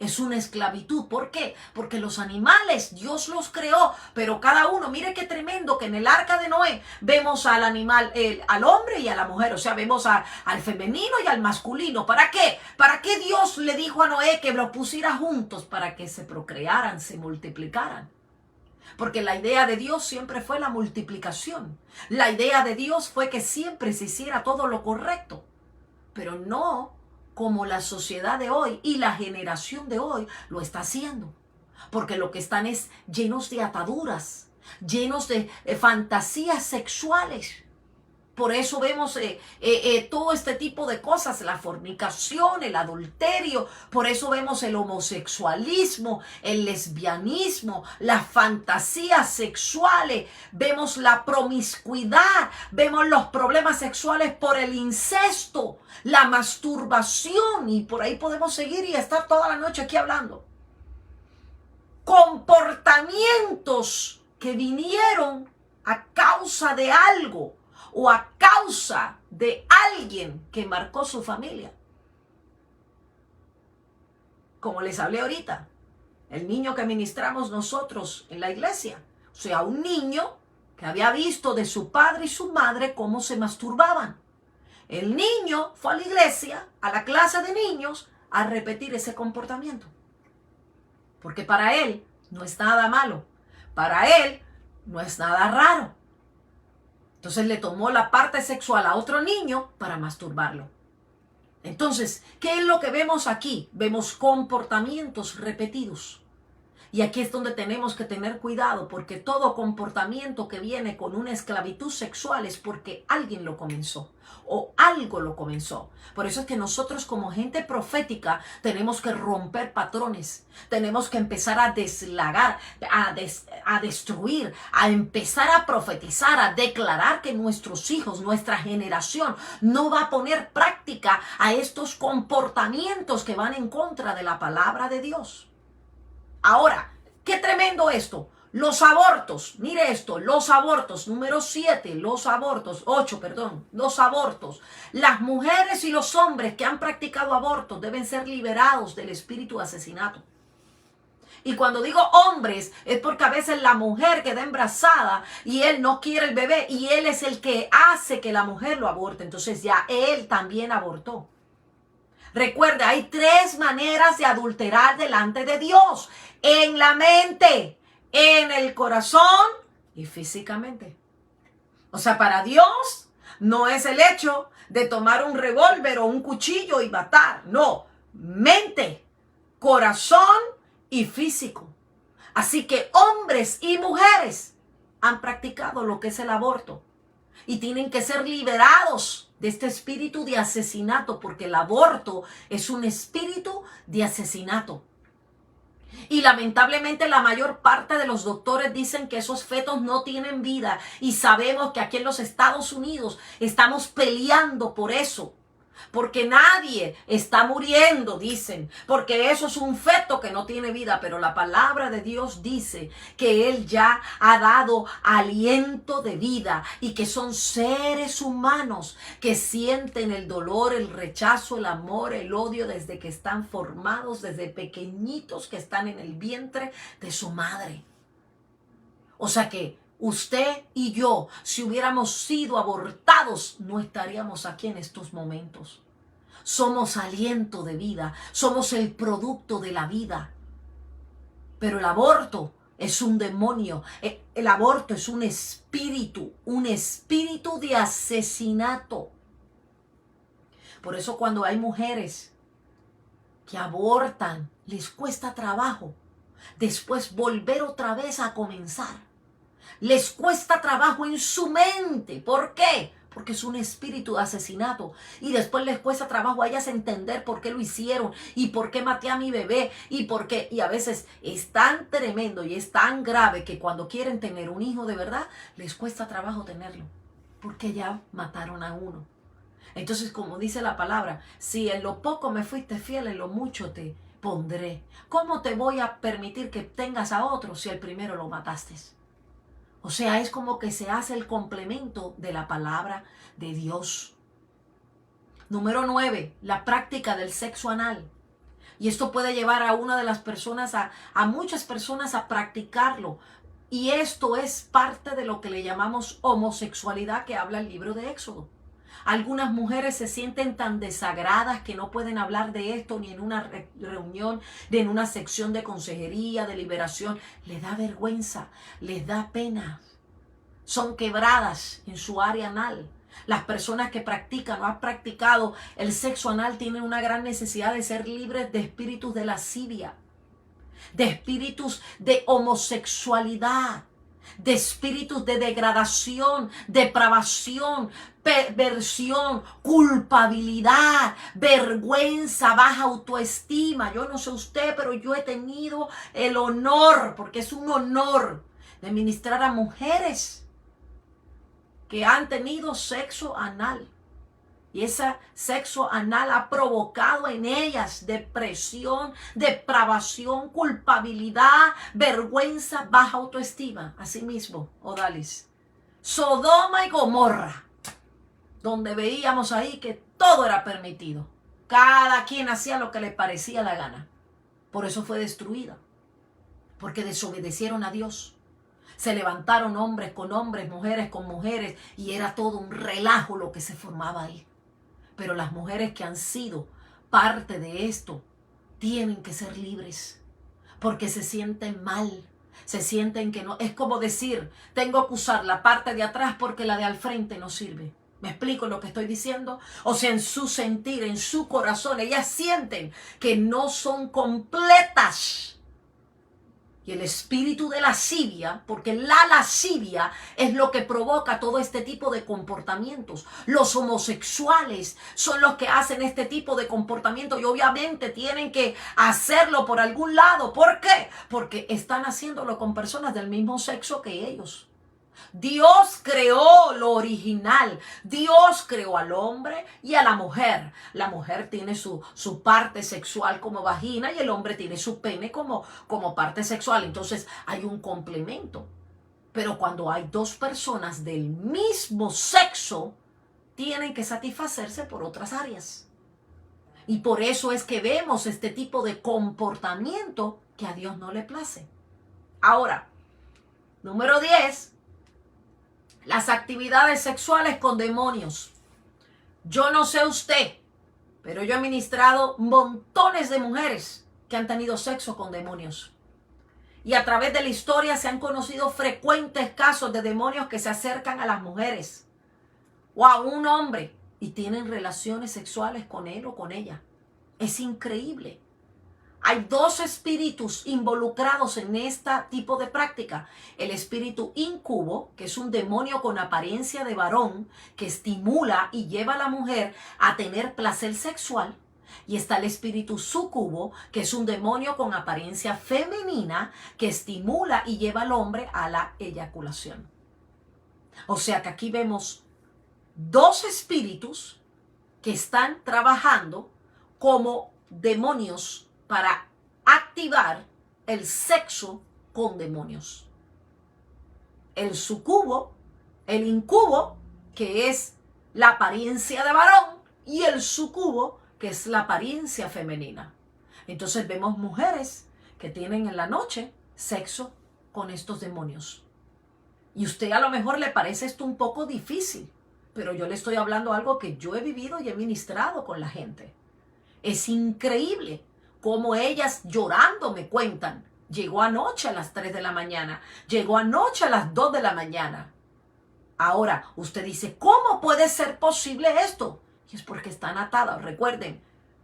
Es una esclavitud. ¿Por qué? Porque los animales Dios los creó, pero cada uno, mire qué tremendo que en el arca de Noé vemos al animal, al hombre y a la mujer, o sea, vemos al femenino y al masculino. ¿Para qué? ¿Para qué Dios le dijo a Noé que los pusiera juntos? Para que se procrearan, se multiplicaran. Porque la idea de Dios siempre fue la multiplicación. La idea de Dios fue que siempre se hiciera todo lo correcto, pero no como la sociedad de hoy y la generación de hoy lo está haciendo. Porque lo que están es llenos de ataduras, llenos de fantasías sexuales. Por eso vemos todo este tipo de cosas, la fornicación, el adulterio. Por eso vemos el homosexualismo, el lesbianismo, las fantasías sexuales. Vemos la promiscuidad, vemos los problemas sexuales por el incesto, la masturbación. Y por ahí podemos seguir y estar toda la noche aquí hablando. comportamientos que vinieron a causa de algo o a causa de alguien que marcó su familia. Como les hablé ahorita, el niño que ministramos nosotros en la iglesia. O sea, un niño que había visto de su padre y su madre cómo se masturbaban. El niño fue a la iglesia, a la clase de niños, a repetir ese comportamiento. Porque para él no es nada malo. Para él no es nada raro. Entonces le tomó la parte sexual a otro niño para masturbarlo. Entonces, ¿qué es lo que vemos aquí? Vemos comportamientos repetidos. Y aquí es donde tenemos que tener cuidado, porque todo comportamiento que viene con una esclavitud sexual es porque alguien lo comenzó o algo lo comenzó. Por eso es que nosotros como gente profética tenemos que romper patrones, tenemos que empezar a deslagar, a destruir, a empezar a profetizar, a declarar que nuestros hijos, nuestra generación no va a poner práctica a estos comportamientos que van en contra de la palabra de Dios. Ahora, qué tremendo esto. Los abortos, mire esto, los abortos, número 7, los abortos. Las mujeres y los hombres que han practicado abortos deben ser liberados del espíritu de asesinato. Y cuando digo hombres, es porque a veces la mujer queda embarazada y él no quiere el bebé y él es el que hace que la mujer lo aborte. Entonces ya él también abortó. Recuerda, hay 3 maneras de adulterar delante de Dios. En la mente, en el corazón y físicamente. O sea, para Dios no es el hecho de tomar un revólver o un cuchillo y matar. No, mente, corazón y físico. Así que hombres y mujeres han practicado lo que es el aborto. Y tienen que ser liberados de este espíritu de asesinato, porque el aborto es un espíritu de asesinato. Y lamentablemente la mayor parte de los doctores dicen que esos fetos no tienen vida. Y sabemos que aquí en los Estados Unidos estamos peleando por eso. Porque nadie está muriendo, dicen, porque eso es un feto que no tiene vida, pero la palabra de Dios dice que Él ya ha dado aliento de vida y que son seres humanos que sienten el dolor, el rechazo, el amor, el odio desde que están formados, desde pequeñitos que están en el vientre de su madre. O sea que usted y yo, si hubiéramos sido abortados, no estaríamos aquí en estos momentos. Somos aliento de vida, somos el producto de la vida. Pero el aborto es un demonio, el aborto es un espíritu de asesinato. Por eso cuando hay mujeres que abortan, les cuesta trabajo después volver otra vez a comenzar. Les cuesta trabajo en su mente. ¿Por qué? Porque es un espíritu de asesinato. Y después les cuesta trabajo a ellas entender por qué lo hicieron y por qué maté a mi bebé y por qué. Y a veces es tan tremendo y es tan grave que cuando quieren tener un hijo de verdad, les cuesta trabajo tenerlo. Porque ya mataron a uno. Entonces, como dice la palabra, si en lo poco me fuiste fiel, en lo mucho te pondré. ¿Cómo te voy a permitir que tengas a otro si el primero lo mataste? O sea, es como que se hace el complemento de la palabra de Dios. Número 9, la práctica del sexo anal. Y esto puede llevar a una de las personas, a muchas personas a practicarlo. Y esto es parte de lo que le llamamos homosexualidad que habla el libro de Éxodo. Algunas mujeres se sienten tan desagradas que no pueden hablar de esto ni en una reunión, ni en una sección de consejería, de liberación. Les da vergüenza, les da pena. Son quebradas en su área anal. Las personas que practican o han practicado el sexo anal tienen una gran necesidad de ser libres de espíritus de lascivia, de espíritus de homosexualidad, de espíritus de degradación, depravación, perversión, culpabilidad, vergüenza, baja autoestima. Yo no sé usted, pero yo he tenido el honor, porque es un honor, de ministrar a mujeres que han tenido sexo anal. Y ese sexo anal ha provocado en ellas depresión, depravación, culpabilidad, vergüenza, baja autoestima. Así mismo, Odalis. Sodoma y Gomorra, donde veíamos ahí que todo era permitido. Cada quien hacía lo que le parecía la gana. Por eso fue destruida. Porque desobedecieron a Dios. Se levantaron hombres con hombres, mujeres con mujeres, y era todo un relajo lo que se formaba ahí. Pero las mujeres que han sido parte de esto tienen que ser libres, porque se sienten mal, se sienten que no. Es como decir, tengo que usar la parte de atrás porque la de al frente no sirve. ¿Me explico lo que estoy diciendo? O sea, en su sentir, en su corazón, ellas sienten que no son completas. Y el espíritu de lascivia, porque la lascivia es lo que provoca todo este tipo de comportamientos. Los homosexuales son los que hacen este tipo de comportamiento y obviamente tienen que hacerlo por algún lado. ¿Por qué? Porque están haciéndolo con personas del mismo sexo que ellos. Dios creó lo original. Dios creó al hombre y a la mujer. La mujer tiene su parte sexual como vagina y el hombre tiene su pene como parte sexual. Entonces hay un complemento. Pero cuando hay dos personas del mismo sexo, tienen que satisfacerse por otras áreas. Y por eso es que vemos este tipo de comportamiento que a Dios no le place. Ahora, número 10. Las actividades sexuales con demonios. Yo no sé usted, pero yo he ministrado montones de mujeres que han tenido sexo con demonios. Y a través de la historia se han conocido frecuentes casos de demonios que se acercan a las mujeres o a un hombre y tienen relaciones sexuales con él o con ella. Es increíble. Hay dos espíritus involucrados en este tipo de práctica. El espíritu incubo, que es un demonio con apariencia de varón, que estimula y lleva a la mujer a tener placer sexual. Y está el espíritu sucubo, que es un demonio con apariencia femenina, que estimula y lleva al hombre a la eyaculación. O sea que aquí vemos dos espíritus que están trabajando como demonios para activar el sexo con demonios. El sucubo, el incubo, que es la apariencia de varón, y el sucubo, que es la apariencia femenina. Entonces vemos mujeres que tienen en la noche sexo con estos demonios. Y usted a lo mejor le parece esto un poco difícil, pero yo le estoy hablando algo que yo he vivido y he ministrado con la gente. Es increíble cómo ellas llorando me cuentan. Llegó anoche a las 3 de la mañana. Llegó anoche a las 2 de la mañana. Ahora, usted dice, ¿cómo puede ser posible esto? Y es porque están atadas. Recuerden,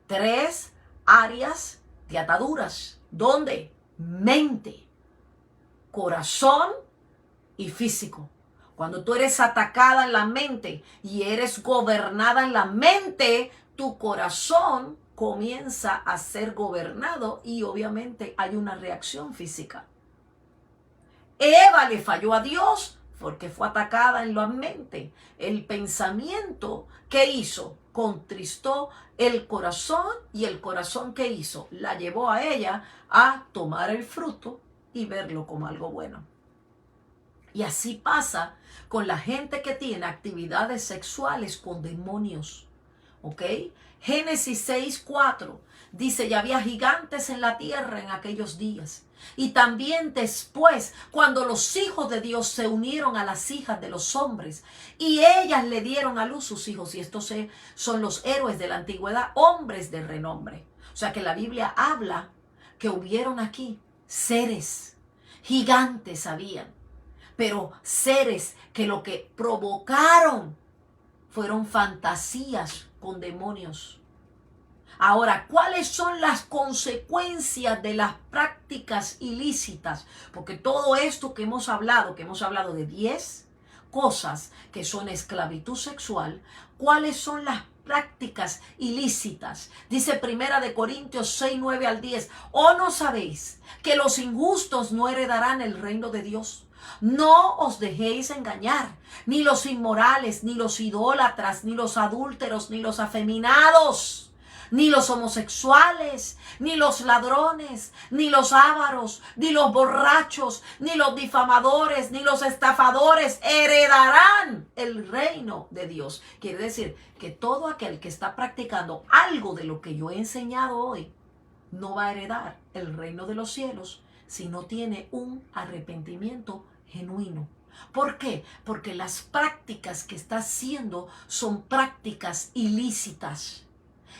3 áreas de ataduras. ¿Dónde? Mente, corazón y físico. Cuando tú eres atacada en la mente y eres gobernada en la mente, tu corazón comienza a ser gobernado y obviamente hay una reacción física. Eva le falló a Dios porque fue atacada en la mente. El pensamiento que hizo contristó el corazón y el corazón que hizo la llevó a ella a tomar el fruto y verlo como algo bueno. Y así pasa con la gente que tiene actividades sexuales con demonios. ¿Ok? Génesis 6:4 dice, y había gigantes en la tierra en aquellos días. Y también después, cuando los hijos de Dios se unieron a las hijas de los hombres, y ellas le dieron a luz sus hijos, y estos son los héroes de la antigüedad, hombres de renombre. O sea que la Biblia habla que hubieron aquí seres, gigantes habían, pero seres que lo que provocaron fueron fantasías con demonios. Ahora, ¿cuáles son las consecuencias de las prácticas ilícitas? Porque todo esto que hemos hablado de 10 cosas que son esclavitud sexual, ¿cuáles son las prácticas ilícitas. Dice 1 Corintios 6, 9 al 10. ¿O no sabéis que los injustos no heredarán el reino de Dios? No os dejéis engañar, ni los inmorales, ni los idólatras, ni los adúlteros, ni los afeminados, ni los homosexuales, ni los ladrones, ni los ávaros, ni los borrachos, ni los difamadores, ni los estafadores heredarán el reino de Dios. Quiere decir que todo aquel que está practicando algo de lo que yo he enseñado hoy no va a heredar el reino de los cielos si no tiene un arrepentimiento genuino. ¿Por qué? Porque las prácticas que está haciendo son prácticas ilícitas.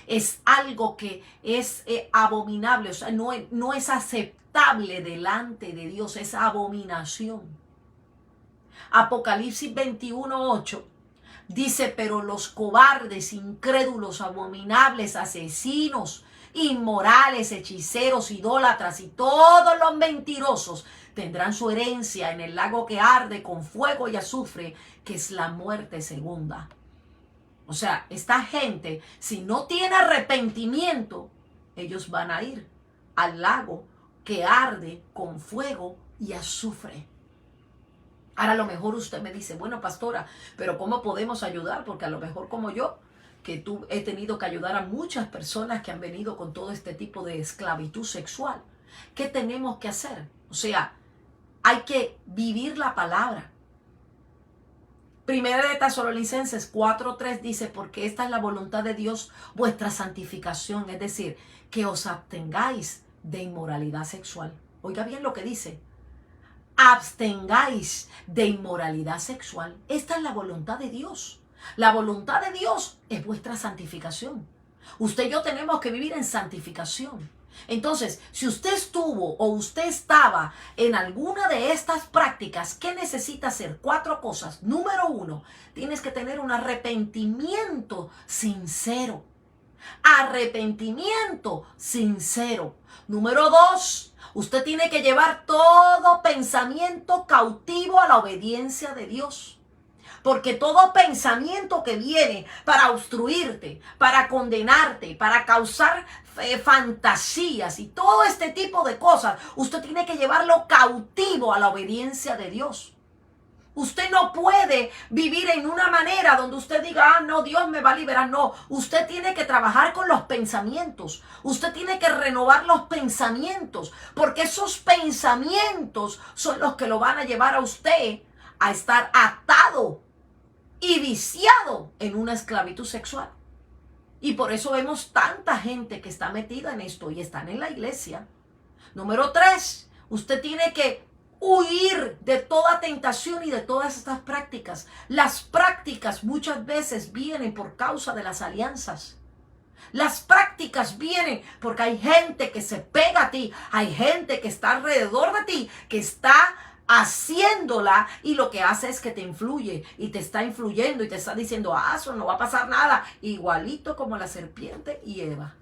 Es algo que es abominable, o sea, no es aceptable delante de Dios, es abominación. Apocalipsis 21:8 dice, pero los cobardes, incrédulos, abominables, asesinos, inmorales, hechiceros, idólatras y todos los mentirosos tendrán su herencia en el lago que arde con fuego y azufre, que es la muerte segunda. O sea, esta gente, si no tiene arrepentimiento, ellos van a ir al lago que arde con fuego y azufre. Ahora a lo mejor usted me dice, bueno, pastora, pero ¿cómo podemos ayudar? Porque a lo mejor como yo, que he tenido que ayudar a muchas personas que han venido con todo este tipo de esclavitud sexual. ¿Qué tenemos que hacer? O sea, hay que vivir la palabra. Primera de Tesalonicenses 4:3 dice, porque esta es la voluntad de Dios, vuestra santificación, es decir, que os abstengáis de inmoralidad sexual. Oiga bien lo que dice, abstengáis de inmoralidad sexual. Esta es la voluntad de Dios. La voluntad de Dios es vuestra santificación. Usted y yo tenemos que vivir en santificación. Entonces, si usted estuvo o usted estaba en alguna de estas prácticas, ¿qué necesita hacer? 4 cosas. Número 1, tienes que tener un arrepentimiento sincero. Arrepentimiento sincero. Número 2, usted tiene que llevar todo pensamiento cautivo a la obediencia de Dios. Porque todo pensamiento que viene para obstruirte, para condenarte, para causar fantasías y todo este tipo de cosas, usted tiene que llevarlo cautivo a la obediencia de Dios. Usted no puede vivir en una manera donde usted diga, no, Dios me va a liberar. No, usted tiene que trabajar con los pensamientos. Usted tiene que renovar los pensamientos, porque esos pensamientos son los que lo van a llevar a usted a estar atado y viciado en una esclavitud sexual. Y por eso vemos tanta gente que está metida en esto y están en la iglesia. Número 3, usted tiene que huir de toda tentación y de todas estas prácticas. Las prácticas muchas veces vienen por causa de las alianzas. Las prácticas vienen porque hay gente que se pega a ti, hay gente que está alrededor de ti, que está haciéndola y lo que hace es que te influye y te está influyendo y te está diciendo, eso no va a pasar nada, igualito como la serpiente y Eva.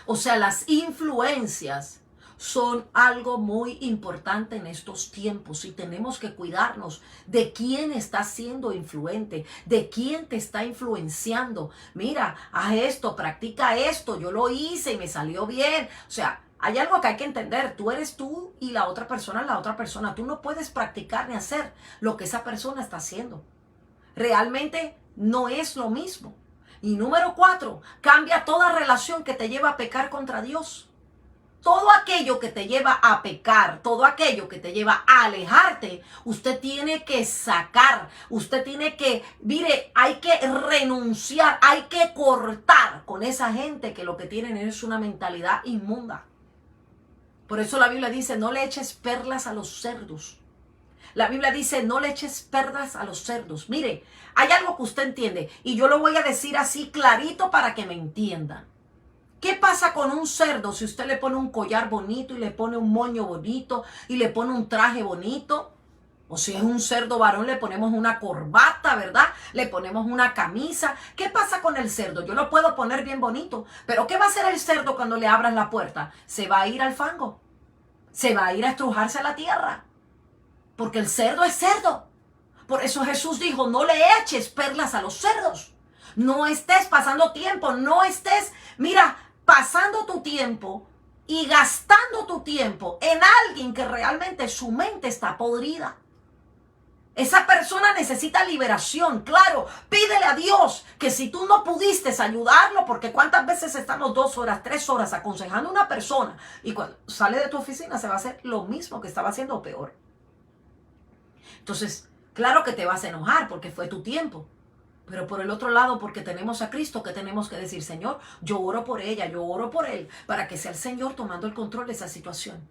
O sea, las influencias son algo muy importante en estos tiempos y tenemos que cuidarnos de quién está siendo influente, de quién te está influenciando. Mira, haz esto, practica esto, yo lo hice y me salió bien. O sea, hay algo que hay que entender, tú eres tú y la otra persona es la otra persona. Tú no puedes practicar ni hacer lo que esa persona está haciendo. Realmente no es lo mismo. Y número 4, cambia toda relación que te lleva a pecar contra Dios. Todo aquello que te lleva a pecar, todo aquello que te lleva a alejarte, usted tiene que sacar, usted tiene que, mire, hay que renunciar, hay que cortar con esa gente que lo que tienen es una mentalidad inmunda. Por eso la Biblia dice, no le eches perlas a los cerdos. La Biblia dice, no le eches perlas a los cerdos. Mire, hay algo que usted entiende y yo lo voy a decir así clarito para que me entiendan. ¿Qué pasa con un cerdo si usted le pone un collar bonito y le pone un moño bonito y le pone un traje bonito? O si es un cerdo varón, le ponemos una corbata, ¿verdad? Le ponemos una camisa. ¿Qué pasa con el cerdo? Yo lo puedo poner bien bonito, pero ¿qué va a hacer el cerdo cuando le abran la puerta? Se va a ir al fango. Se va a ir a estrujarse a la tierra. Porque el cerdo es cerdo. Por eso Jesús dijo, no le eches perlas a los cerdos. No estés pasando tiempo, no estés, mira, pasando tu tiempo y gastando tu tiempo en alguien que realmente su mente está podrida. Esa persona necesita liberación, claro. Pídele a Dios que si tú no pudiste ayudarlo, porque cuántas veces estamos 2 horas, 3 horas aconsejando a una persona y cuando sale de tu oficina se va a hacer lo mismo que estaba haciendo o peor. Entonces, claro que te vas a enojar porque fue tu tiempo. Pero por el otro lado, porque tenemos a Cristo, que tenemos que decir, Señor, yo oro por ella, yo oro por él, para que sea el Señor tomando el control de esa situación.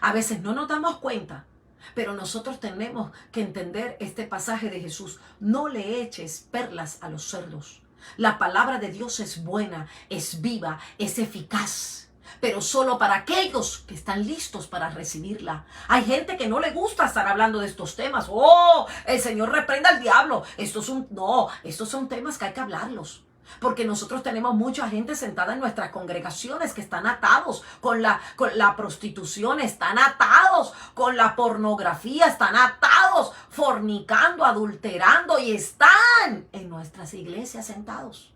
A veces no nos damos cuenta. Pero nosotros tenemos que entender este pasaje de Jesús. No le eches perlas a los cerdos. La palabra de Dios es buena, es viva, es eficaz. Pero solo para aquellos que están listos para recibirla. Hay gente que no le gusta estar hablando de estos temas. ¡Oh! El Señor reprenda al diablo. Estos son temas que hay que hablarlos. Porque nosotros tenemos mucha gente sentada en nuestras congregaciones que están atados con la prostitución, están atados con la pornografía, están atados fornicando, adulterando y están en nuestras iglesias sentados.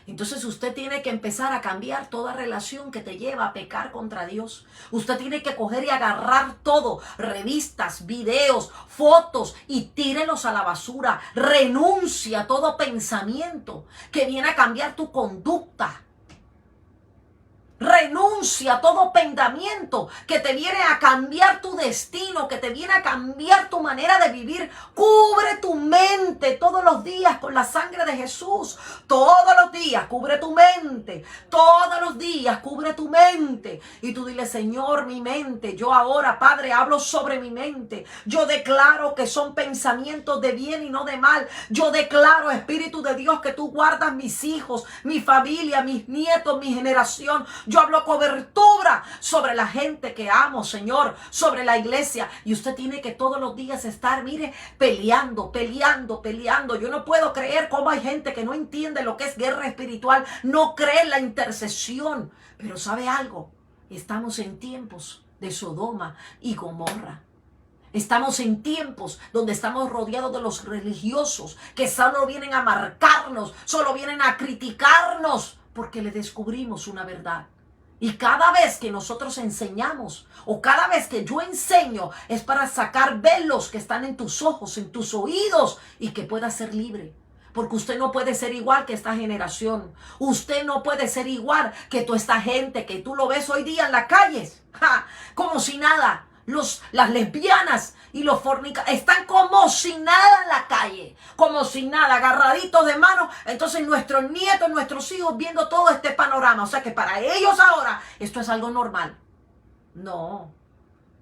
Entonces usted tiene que empezar a cambiar toda relación que te lleva a pecar contra Dios. Usted tiene que coger y agarrar todo, revistas, videos, fotos y tírelos a la basura. Renuncia a todo pensamiento que viene a cambiar tu conducta. Renuncia a todo pensamiento que te viene a cambiar tu destino, que te viene a cambiar tu manera de vivir. Cubre tu mente todos los días con la sangre de Jesús. Todos los días cubre tu mente. Todos los días cubre tu mente. Y tú dile, Señor, mi mente, yo ahora, Padre, hablo sobre mi mente. Yo declaro que son pensamientos de bien y no de mal. Yo declaro, Espíritu de Dios, que tú guardas mis hijos, mi familia, mis nietos, mi generación. Yo hablo cobertura sobre la gente que amo, Señor, sobre la iglesia. Y usted tiene que todos los días estar, mire, peleando. Yo no puedo creer cómo hay gente que no entiende lo que es guerra espiritual, no cree en la intercesión. Pero ¿sabe algo? Estamos en tiempos de Sodoma y Gomorra. Estamos en tiempos donde estamos rodeados de los religiosos que solo vienen a marcarnos, solo vienen a criticarnos porque le descubrimos una verdad. Y cada vez que nosotros enseñamos o cada vez que yo enseño es para sacar velos que están en tus ojos, en tus oídos y que puedas ser libre. Porque usted no puede ser igual que esta generación. Usted no puede ser igual que toda esta gente que tú lo ves hoy día en las calles. Como si nada. Las lesbianas y los fornicadores están como si nada en la calle, como si nada, agarraditos de mano. Entonces nuestros nietos, nuestros hijos viendo todo este panorama. O sea que para ellos ahora esto es algo normal. No,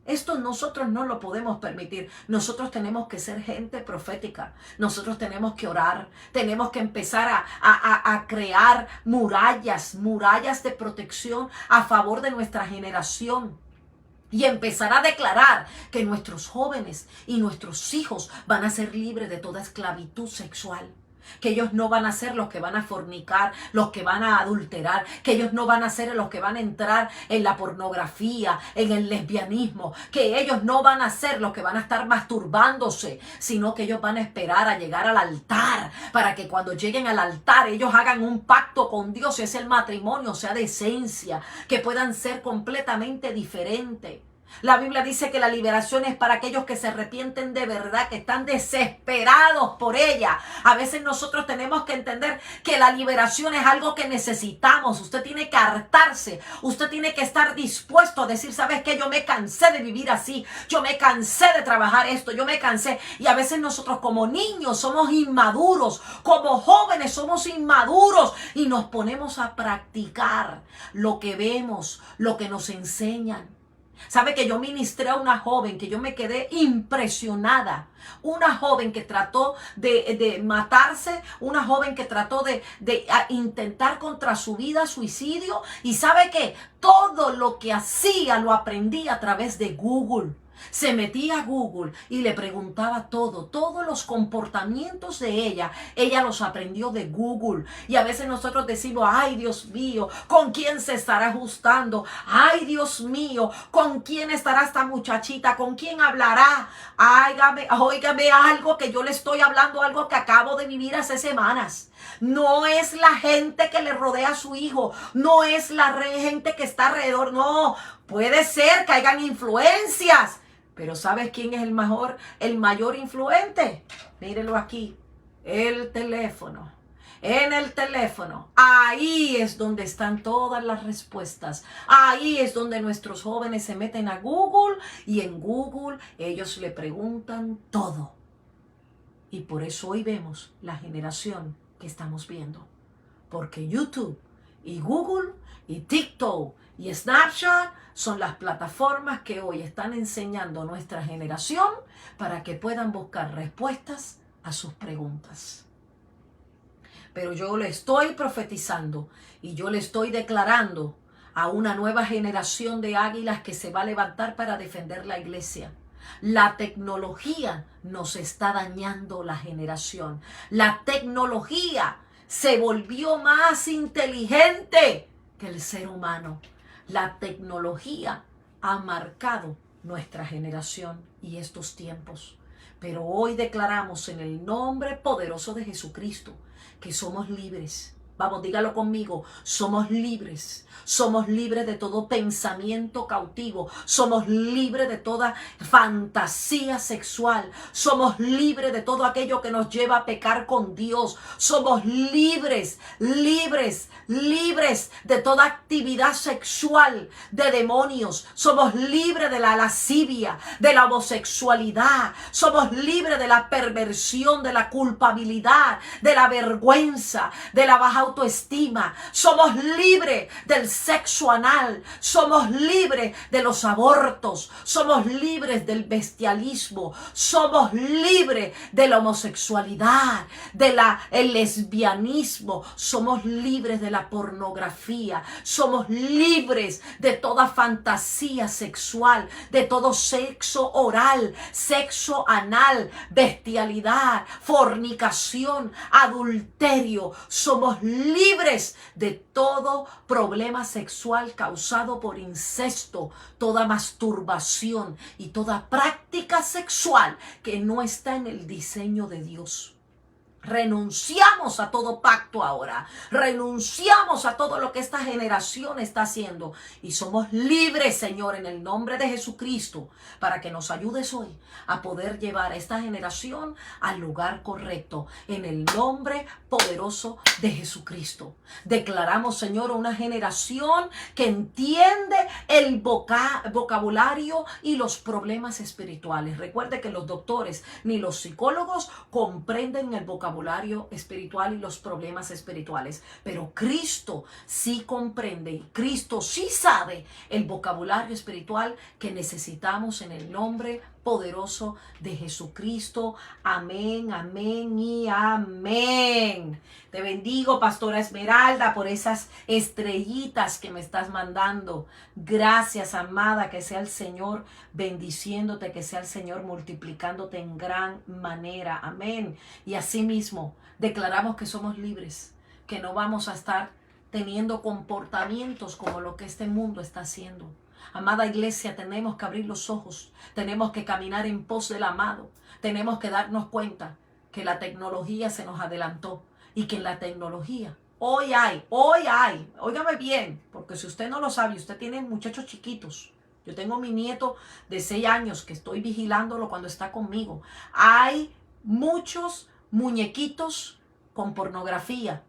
esto nosotros no lo podemos permitir. Nosotros tenemos que ser gente profética. Nosotros tenemos que orar. Tenemos que empezar a crear murallas de protección a favor de nuestra generación. Y empezar a declarar que nuestros jóvenes y nuestros hijos van a ser libres de toda esclavitud sexual. Que ellos no van a ser los que van a fornicar, los que van a adulterar, que ellos no van a ser los que van a entrar en la pornografía, en el lesbianismo, que ellos no van a ser los que van a estar masturbándose, sino que ellos van a esperar a llegar al altar, para que cuando lleguen al altar ellos hagan un pacto con Dios, es el matrimonio, sea de esencia, que puedan ser completamente diferentes. La Biblia dice que la liberación es para aquellos que se arrepienten de verdad, que están desesperados por ella. A veces nosotros tenemos que entender que la liberación es algo que necesitamos. Usted tiene que hartarse. Usted tiene que estar dispuesto a decir, ¿sabes qué? Yo me cansé de vivir así. Yo me cansé de trabajar esto. Yo me cansé. Y a veces nosotros como niños somos inmaduros. Como jóvenes somos inmaduros. Y nos ponemos a practicar lo que vemos, lo que nos enseñan. ¿Sabe que yo ministré a una joven que yo me quedé impresionada? Una joven que trató de matarse, una joven que trató de intentar contra su vida suicidio. ¿Y sabe qué? Todo lo que hacía lo aprendí a través de Google. Se metía a Google y le preguntaba todo, todos los comportamientos de ella los aprendió de Google. Y a veces nosotros decimos, ay Dios mío, ¿con quién se estará ajustando? Ay Dios mío, ¿con quién estará esta muchachita? ¿Con quién hablará? Óigame algo que yo le estoy hablando, algo que acabo de vivir hace semanas. No es la gente que le rodea a su hijo, no es la gente que está alrededor, no. Puede ser que hayan influencias, pero ¿sabes quién es el mayor influente? Mírenlo aquí, el teléfono. En el teléfono, ahí es donde están todas las respuestas. Ahí es donde nuestros jóvenes se meten a Google y en Google ellos le preguntan todo. Y por eso hoy vemos la generación que estamos viendo. Porque YouTube y Google y TikTok y Snapchat son las plataformas que hoy están enseñando a nuestra generación para que puedan buscar respuestas a sus preguntas. Pero yo le estoy profetizando y yo le estoy declarando a una nueva generación de águilas que se va a levantar para defender la iglesia. La tecnología nos está dañando la generación. La tecnología se volvió más inteligente que el ser humano. La tecnología ha marcado nuestra generación y estos tiempos. Pero hoy declaramos en el nombre poderoso de Jesucristo que somos libres. Vamos, dígalo conmigo, somos libres. Somos libres de todo pensamiento cautivo. Somos libres de toda fantasía sexual. Somos libres de todo aquello que nos lleva a pecar con Dios. Somos libres de toda actividad sexual de demonios. Somos libres de la lascivia, de la homosexualidad. Somos libres de la perversión, de la culpabilidad, de la vergüenza, de la baja autoestima. Somos libres del sexo anal. Somos libres de los abortos. Somos libres del bestialismo. Somos libres de la homosexualidad, el lesbianismo. Somos libres de la pornografía. Somos libres de toda fantasía sexual, de todo sexo oral, sexo anal, bestialidad, fornicación, adulterio. Somos libres de todo problema sexual causado por incesto, toda masturbación y toda práctica sexual que no está en el diseño de Dios. Renunciamos a todo pacto ahora. Renunciamos a todo lo que esta generación está haciendo. Y somos libres, Señor, en el nombre de Jesucristo, para que nos ayudes hoy a poder llevar a esta generación al lugar correcto. En el nombre poderoso de Jesucristo. Declaramos, Señor, una generación que entiende el vocabulario y los problemas espirituales. Recuerde que los doctores ni los psicólogos comprenden el vocabulario espiritual y los problemas espirituales, pero Cristo sí comprende, Cristo sí sabe el vocabulario espiritual que necesitamos en el nombre poderoso de Jesucristo. Amén, amén y amén. Te bendigo, Pastora Esmeralda, por esas estrellitas que me estás mandando. Gracias, amada, que sea el Señor bendiciéndote, que sea el Señor multiplicándote en gran manera. Amén. Y asimismo, declaramos que somos libres, que no vamos a estar teniendo comportamientos como lo que este mundo está haciendo. Amada iglesia, tenemos que abrir los ojos, tenemos que caminar en pos del amado, tenemos que darnos cuenta que la tecnología se nos adelantó y que en la tecnología hoy hay, óigame bien, porque si usted no lo sabe, usted tiene muchachos chiquitos. Yo tengo mi nieto de 6 años que estoy vigilándolo cuando está conmigo. Hay muchos muñequitos con pornografía,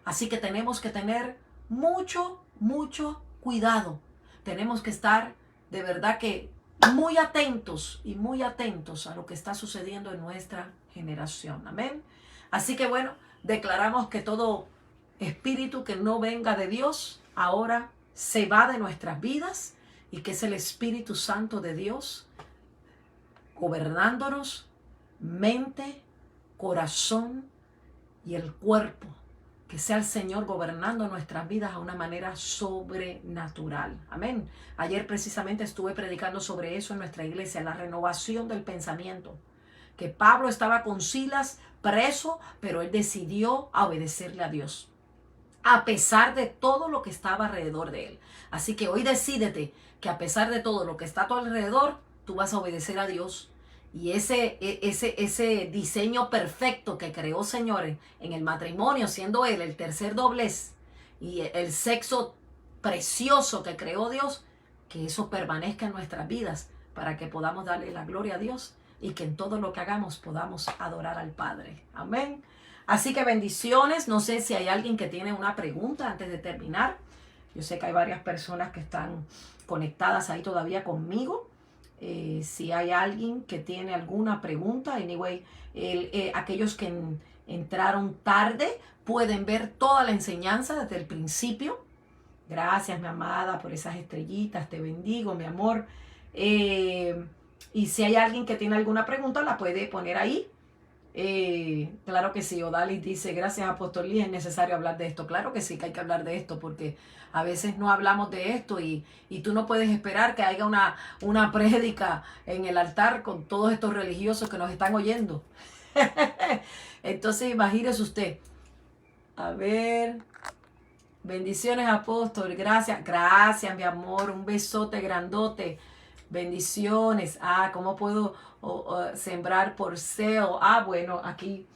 Así que tenemos que tener mucho cuidado. Tenemos que estar de verdad que muy atentos a lo que está sucediendo en nuestra generación. Amén. Así que bueno, declaramos que todo espíritu que no venga de Dios ahora se va de nuestras vidas y que es el Espíritu Santo de Dios gobernándonos mente, corazón y el cuerpo, que sea el Señor gobernando nuestras vidas a una manera sobrenatural. Amén. Ayer precisamente estuve predicando sobre eso en nuestra iglesia, la renovación del pensamiento. Que Pablo estaba con Silas preso, pero él decidió obedecerle a Dios, a pesar de todo lo que estaba alrededor de él. Así que hoy decídete que a pesar de todo lo que está a tu alrededor, tú vas a obedecer a Dios. Y ese diseño perfecto que creó, señores, en el matrimonio, siendo él el tercer doblez, y el sexo precioso que creó Dios, que eso permanezca en nuestras vidas para que podamos darle la gloria a Dios y que en todo lo que hagamos podamos adorar al Padre. Amén. Así que bendiciones. No sé si hay alguien que tiene una pregunta antes de terminar. Yo sé que hay varias personas que están conectadas ahí todavía conmigo. Si hay alguien que tiene alguna pregunta, anyway, aquellos que entraron tarde pueden ver toda la enseñanza desde el principio. Gracias, mi amada, por esas estrellitas. Te bendigo, mi amor. Y si hay alguien que tiene alguna pregunta, la puede poner ahí. Claro que sí. Odalis dice, gracias, Apóstol Lee, es necesario hablar de esto. Claro que sí, que hay que hablar de esto, porque a veces no hablamos de esto y tú no puedes esperar que haya una prédica en el altar con todos estos religiosos que nos están oyendo. Entonces imagínese usted. A ver, bendiciones, Apóstol, gracias, gracias, mi amor, un besote grandote. Bendiciones. ¿Cómo puedo sembrar por SEO? Bueno, aquí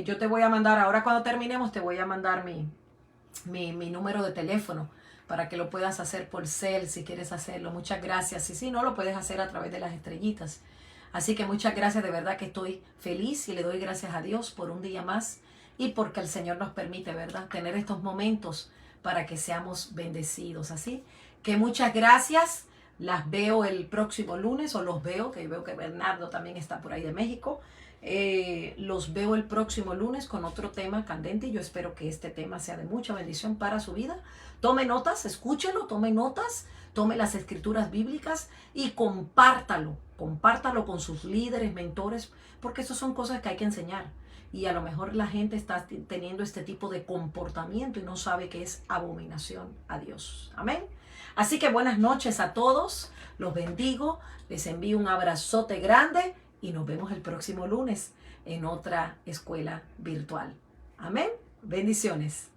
yo te voy a mandar, ahora cuando terminemos, te voy a mandar mi número de teléfono para que lo puedas hacer por cel si quieres hacerlo. Muchas gracias. Y si no, lo puedes hacer a través de las estrellitas. Así que muchas gracias, de verdad que estoy feliz y le doy gracias a Dios por un día más y porque el Señor nos permite, ¿verdad?, tener estos momentos para que seamos bendecidos. Así que muchas gracias. Las veo el próximo lunes, o los veo, que veo que Bernardo también está por ahí de México. Los veo el próximo lunes con otro tema candente y yo espero que este tema sea de mucha bendición para su vida. Tome notas, escúchelo, tome notas, tome las escrituras bíblicas y compártalo con sus líderes, mentores, porque eso son cosas que hay que enseñar. Y a lo mejor la gente está teniendo este tipo de comportamiento y no sabe que es abominación a Dios. Amén. Así que buenas noches a todos, los bendigo, les envío un abrazote grande y nos vemos el próximo lunes en otra escuela virtual. Amén. Bendiciones.